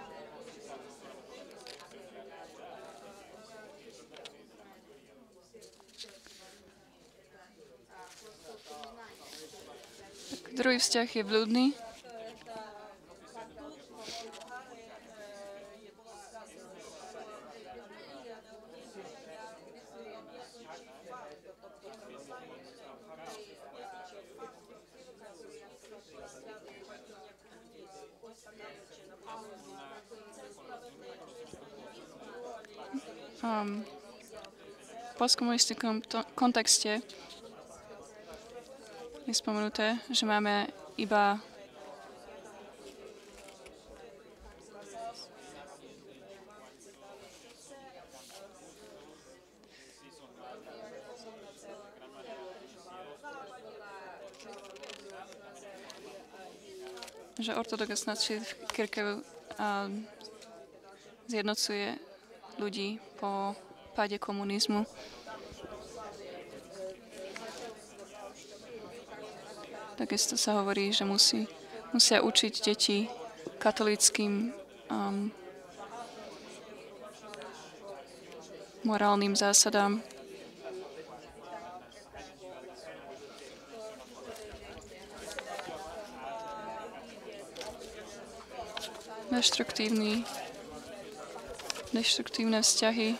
[SPEAKER 2] Tak druhý vzťah je vľúdny. V postkomunistickom kontexte je spomenuté, že máme iba že ortodoxná cirkev zjednocuje ľudí po páde komunizmu. Takisto sa hovorí, že musia učiť deti katolíckym morálnym zásadám. Deštruktívne vzťahy.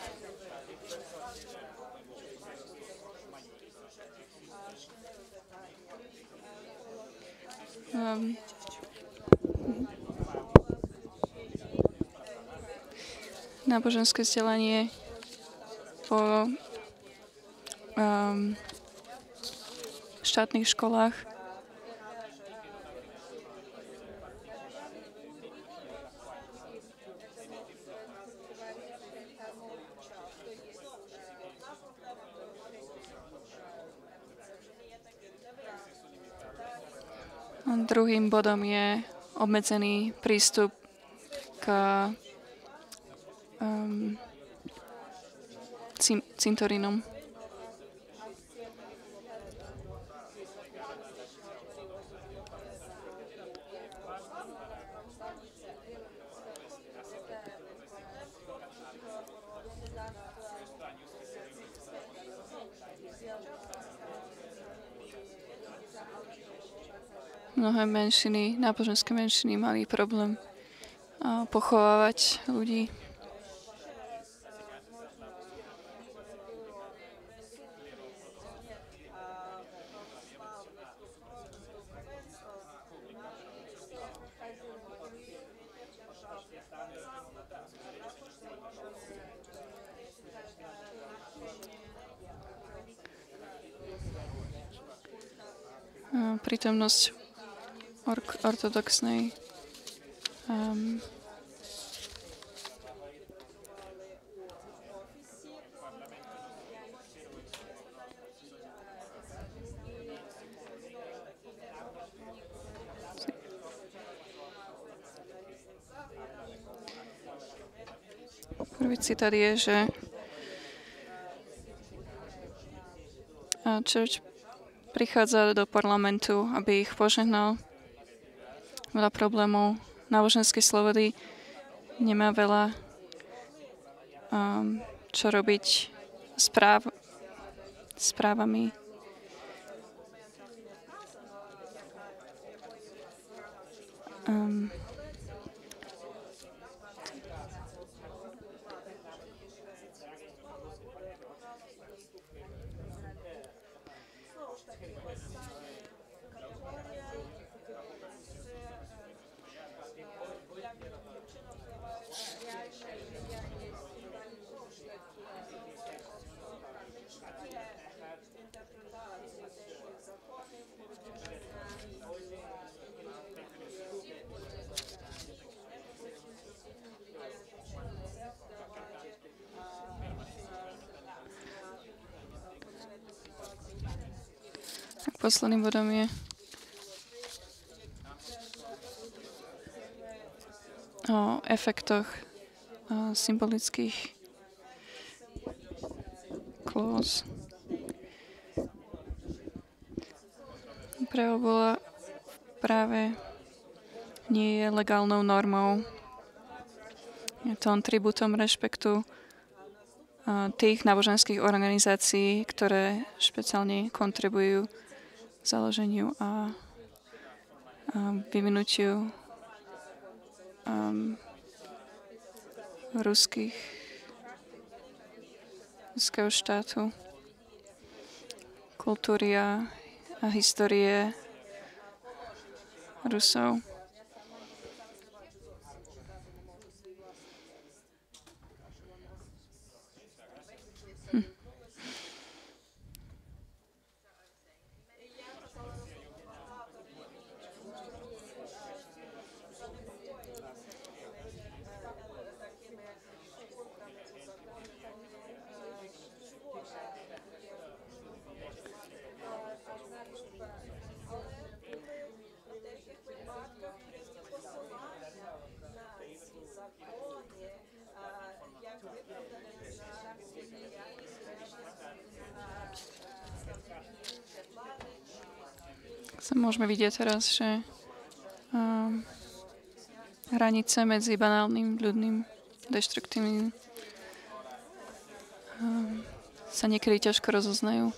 [SPEAKER 2] Náboženské vzdelanie po štátnych školách. Druhým bodom je obmedzený prístup k cintorínom. mnohé menšiny, náboženské menšiny mali problém pochovávať ľudí. Prítomnosť ortodoxnej prvý citát je, že Church prichádza do parlamentu, aby ich požehnal. Veľa problémov náboženskej slobody, nemá veľa čo robiť s právami. Posledným bodom je o efektoch symbolických klôz. Právo bola práve nie je legálnou normou. Je to atribútom rešpektu tých náboženských organizácií, ktoré špeciálne kontribujú k založeniu a vyvinutiu ruského štátu, kultúry a histórie Rusov. Môžeme vidieť teraz, že hranice medzi banálnym, ľudným, deštruktívnym sa niekedy ťažko rozoznajú.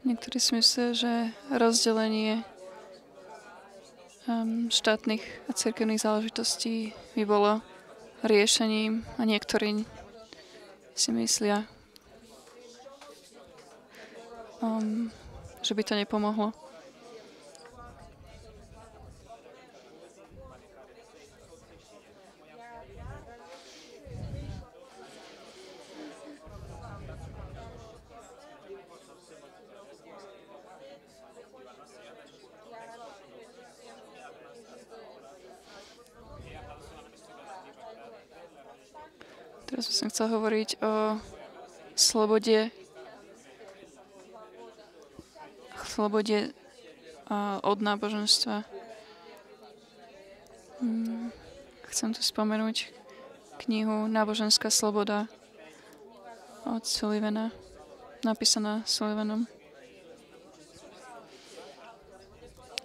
[SPEAKER 2] Niektorí si myslia, že rozdelenie štátnych a cirkevných záležitostí by bolo riešením a niektorí si myslia, že by to nepomohlo. Teraz by som chcel hovoriť o slobode od náboženstva. Chcem tu spomenúť knihu Náboženská sloboda od Sullivana, napísaná Sullivanom.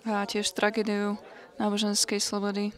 [SPEAKER 2] A tiež tragédiu náboženskej slobody.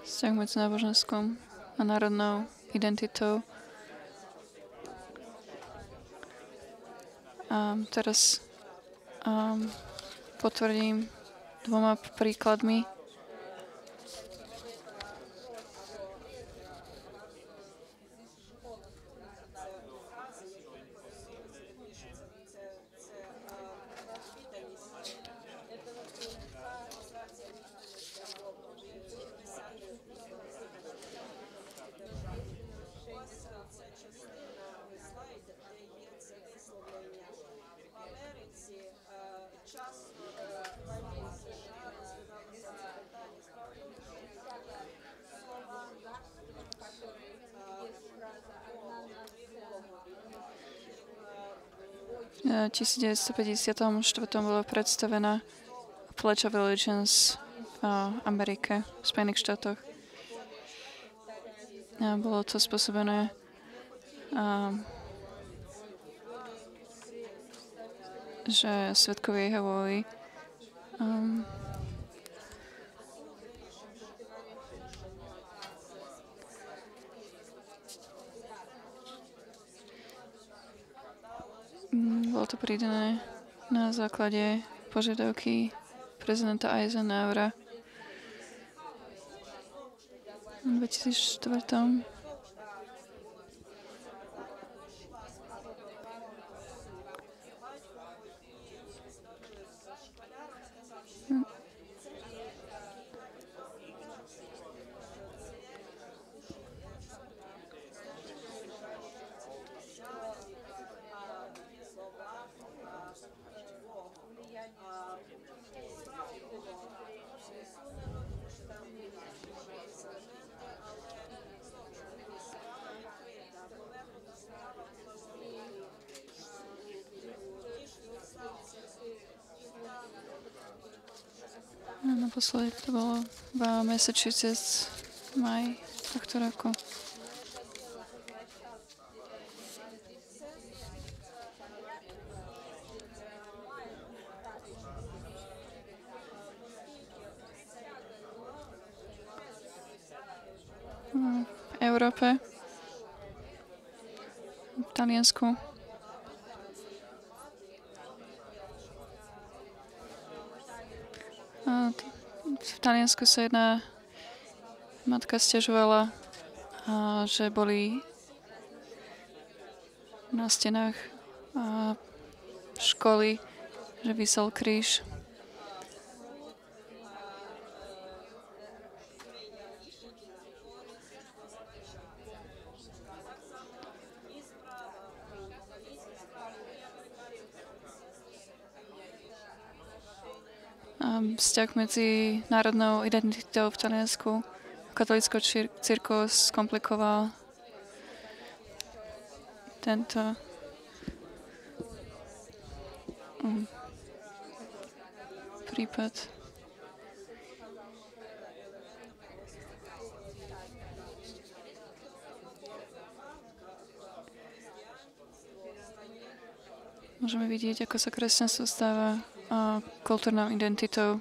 [SPEAKER 2] Vzťah medzi náboženskom a národnou identitou. A teraz potvrdím 2 príkladmi. V 1954 bola predstavená Pledge of Allegiance v Amerike, v Spojených štátoch. A bolo to spôsobené že svedkovia Jehovovi bolo to pridané na základe požiadavky prezidenta Eisenhowera v 2004. Naposledy to bolo v Massachusetts maj tohto roku. V Európe, v Taliansku. V Taliansku sa jedna matka sťažovala, že boli na stenách školy, že visel kríž. Vzťah medzi národnou identitou v Taliansku katolickou cirkvou skomplikoval tento prípad. Môžeme vidieť, ako sa kresťanstvo stáva kultúrnou identitou.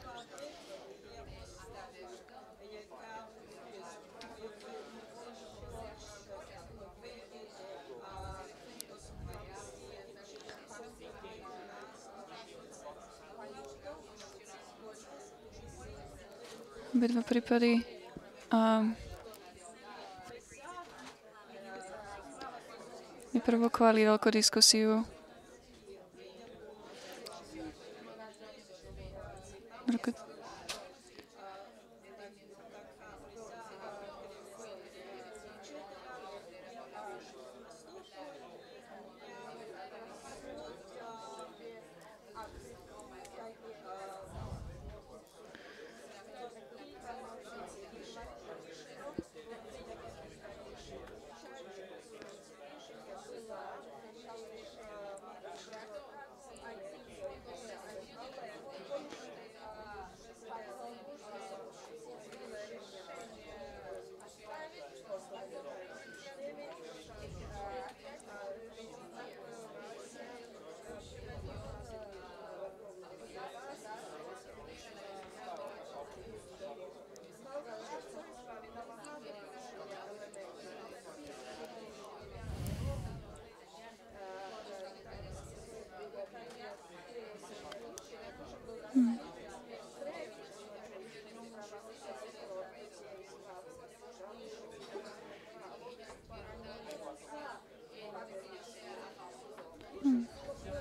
[SPEAKER 2] Obidva prípady vyprovokovali veľkú diskusiu.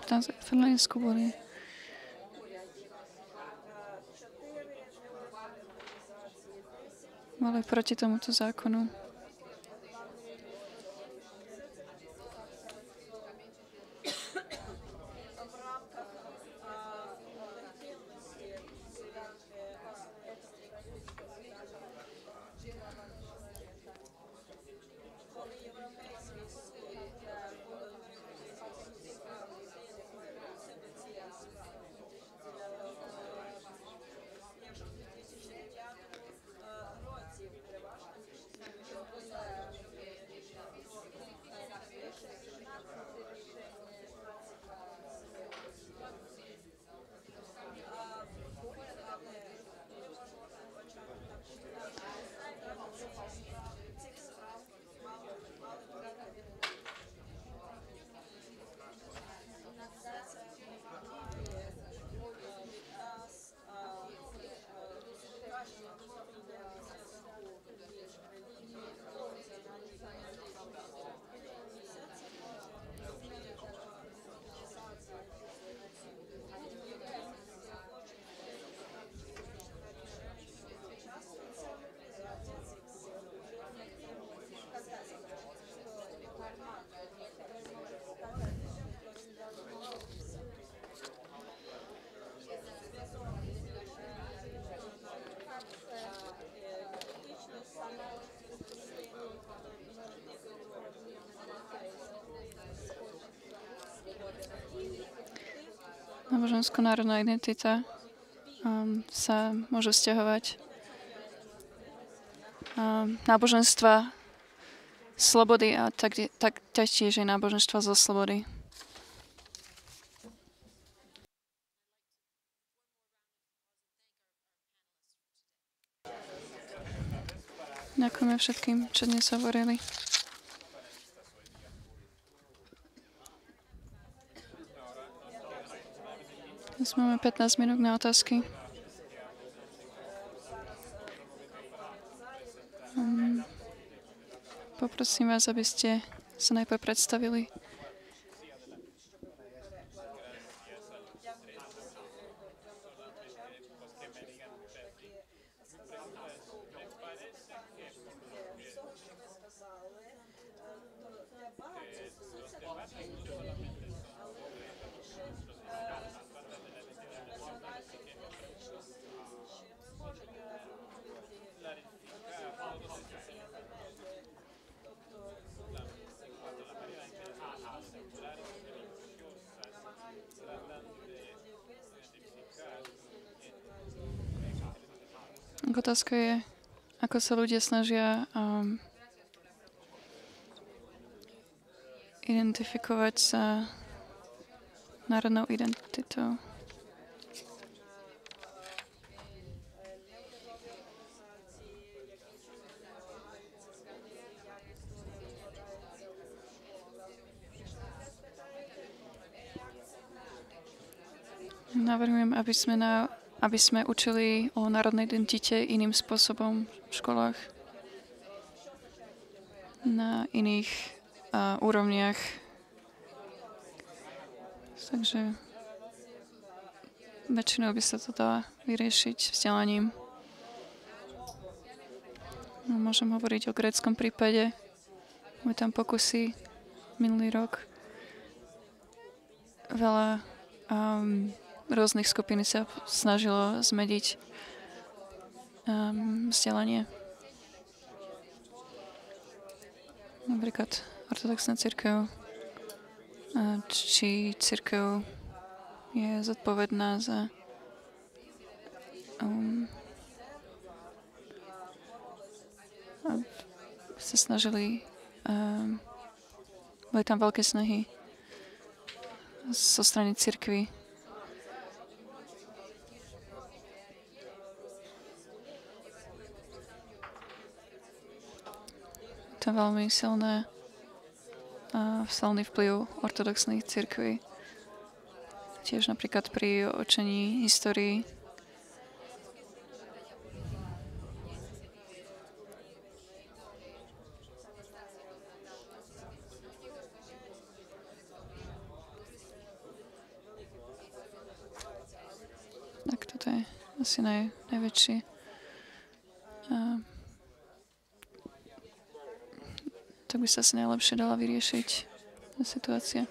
[SPEAKER 2] Tam sa v Lensku boli. Mali proti tomuto zákonu. Nábožensko-národná identita sa môže vzťahovať náboženstva slobody a taktiež je náboženstva zo slobody. Ďakujeme všetkým, čo dnes hovorili. Dnes máme 15 minút na otázky. Poprosím vás, aby ste sa najprv predstavili. Otázka je, ako sa ľudia snažia identifikovať sa národnou identitou. Navrhujem, aby sme učili o národnej identite iným spôsobom v školách, na iných úrovniach Takže väčšinou by sa to dá vyriešiť vzdelaním. No, môžem hovoriť o gréckom prípade. Boli tam pokusy minulý rok. Veľa rôznych skupín sa snažilo zmeniť vzdelanie. Napríklad ortodoxná cirkev. Či cirkev je zodpovedná za sa snažili boli tam veľké snahy zo strany cirkvi to veľmi silný vplyv ortodoxných cirkví. Tiež napríklad pri učení histórii. Tak toto je asi najväčší tak by sa asi najlepšie dala vyriešiť tá situácia.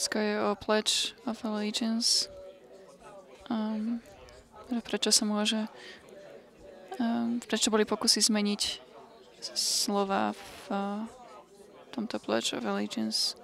[SPEAKER 2] Otázka je o Pledge of Allegiance. Prečo sa môže prečo boli pokusy zmeniť slova v tomto Pledge of Allegiance.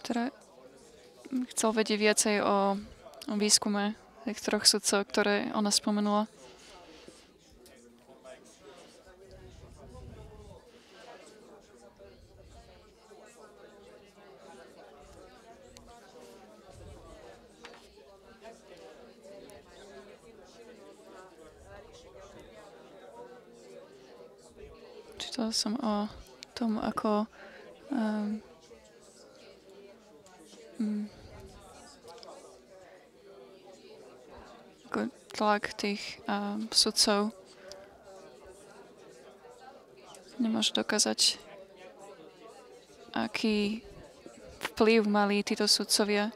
[SPEAKER 2] Teda chcel vedieť viacej o výskume tých troch sudcov, ktoré ona spomenula. Čítal som o tom, ako tlak tých sudcov nemôže dokázať, aký vplyv mali títo sudcovia.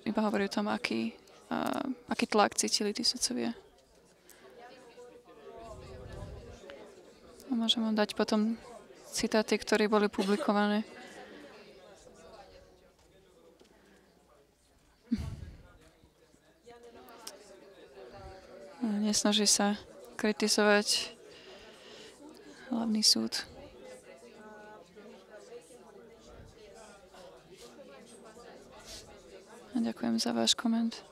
[SPEAKER 2] Iba hovorí o tom, aký tlak cítili tí sudcovia. A môžem vám dať potom citáty, ktoré boli publikované. Nesnaží sa kritizovať hlavný súd. A ďakujem za váš koment.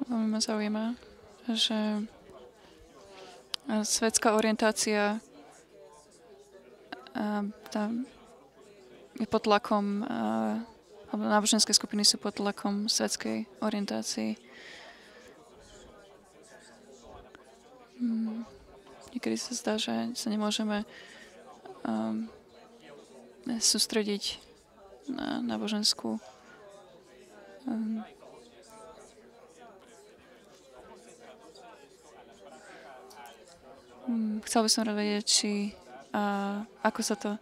[SPEAKER 2] veľmi ma zaujíma, že svetská orientácia je pod tlakom, alebo náboženské skupiny sú pod tlakom svetskej orientácii. Niekedy sa zdá, že sa nemôžeme sústrediť na náboženskú chcel by som rád vedieť, či ako sa to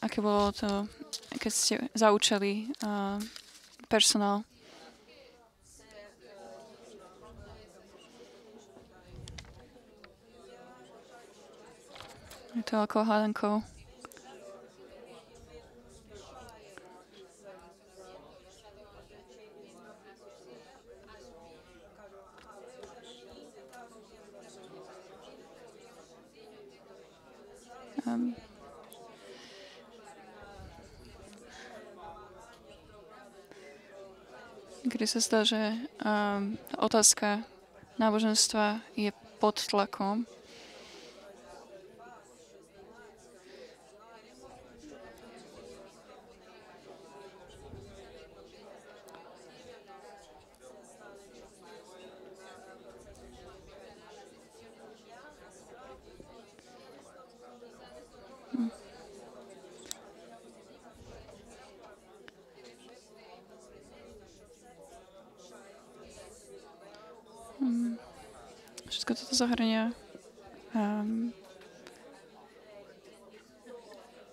[SPEAKER 2] aké bolo to, keď ste zaučali personál. Je to ako hádankou. Kedy sa zdá, že otázka náboženstva je pod tlakom. Všetko toto zahrania,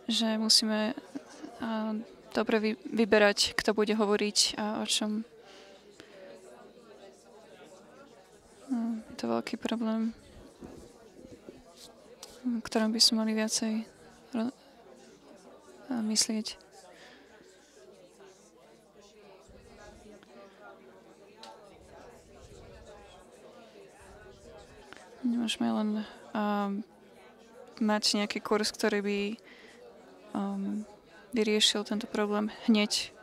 [SPEAKER 2] že musíme dobre vyberať, kto bude hovoriť a o čom. Je to veľký problém, o ktorom by sme mali viacej myslieť. Nemôžeme len mať nejaký kurz, ktorý by vyriešil tento problém hneď.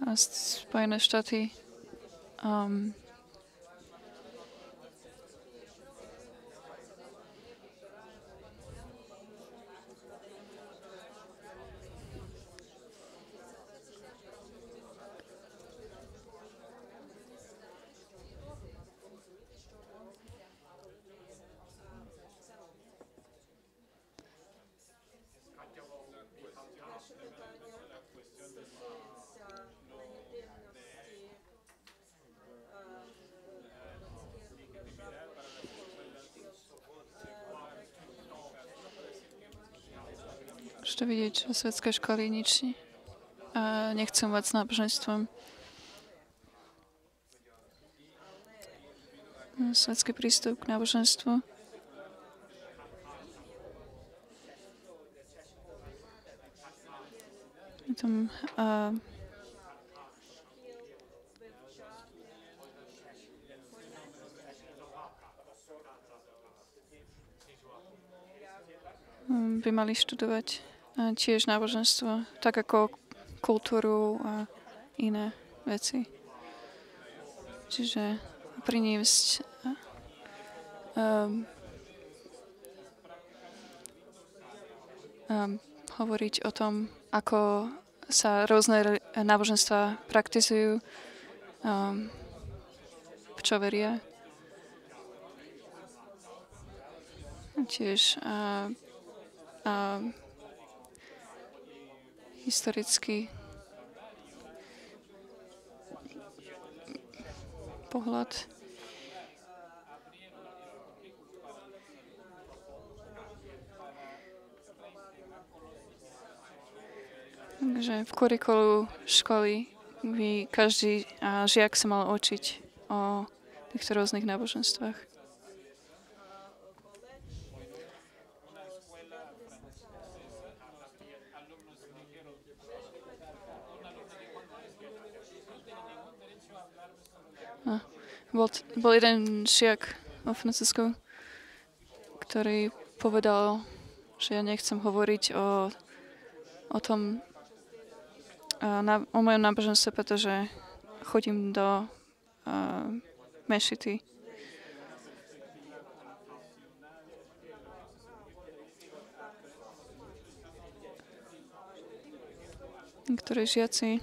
[SPEAKER 2] A Spojené štáty to vidieť, že svetské školy nič nechcú mať s náboženstvom. Svetský prístup k náboženstvu. Je tam by mali študovať tiež náboženstvo, tak ako kultúru a iné veci. Čiže priniesť hovoriť o tom, ako sa rôzne náboženstva praktizujú, v čo veria. Tiež historický pohľad. Takže v kurikulu školy by každý žiak sa mal učiť o týchto rôznych náboženstvách. Bol jeden žiak vo Francúzsku, ktorý povedal, že ja nechcem hovoriť o tom, o mojom náboženstve, pretože chodím do mešity. Niektorí žiaci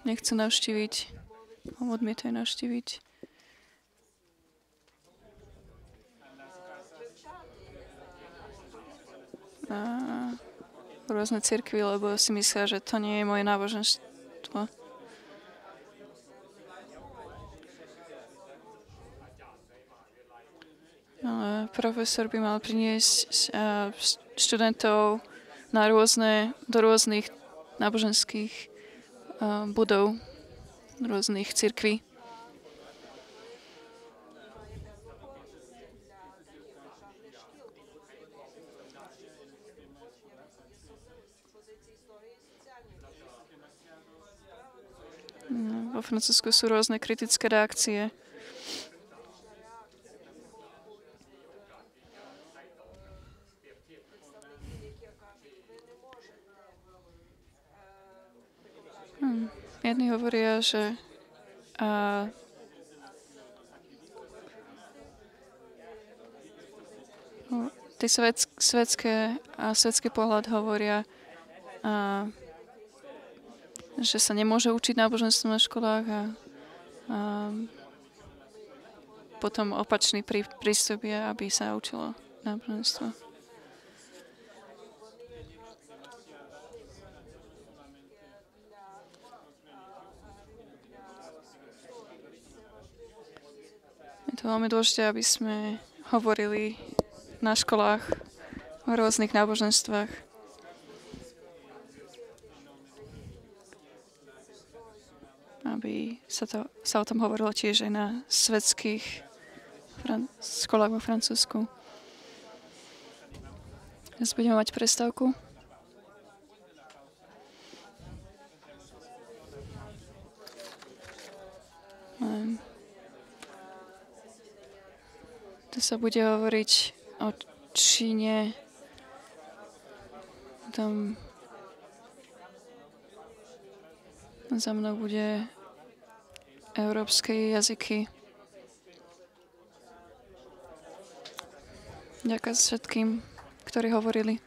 [SPEAKER 2] nechcú navštíviť, odmietajú navštíviť rôzne cirkvi, lebo si myslia, že to nie je moje náboženstvo. Ale profesor by mal priniesť študentov do rôznych náboženských budov, rôznych cirkví. Vo Francúzsku sú rôzne kritické reakcie. Jedni hovoria, že tí svetský pohľad hovoria, že sa nemôže učiť náboženstvo na školách a potom opačný prístup je, aby sa učilo náboženstvo. Je to veľmi dôležité, aby sme hovorili na školách o rôznych náboženstvách. Aby sa o tom hovorilo tiež aj na svetských školách vo Francúzsku. Dnes budeme mať prestávku. Tu sa bude hovoriť o Číne, tam za mnou bude európske jazyky. Ďakujem všetkým, ktorí hovorili.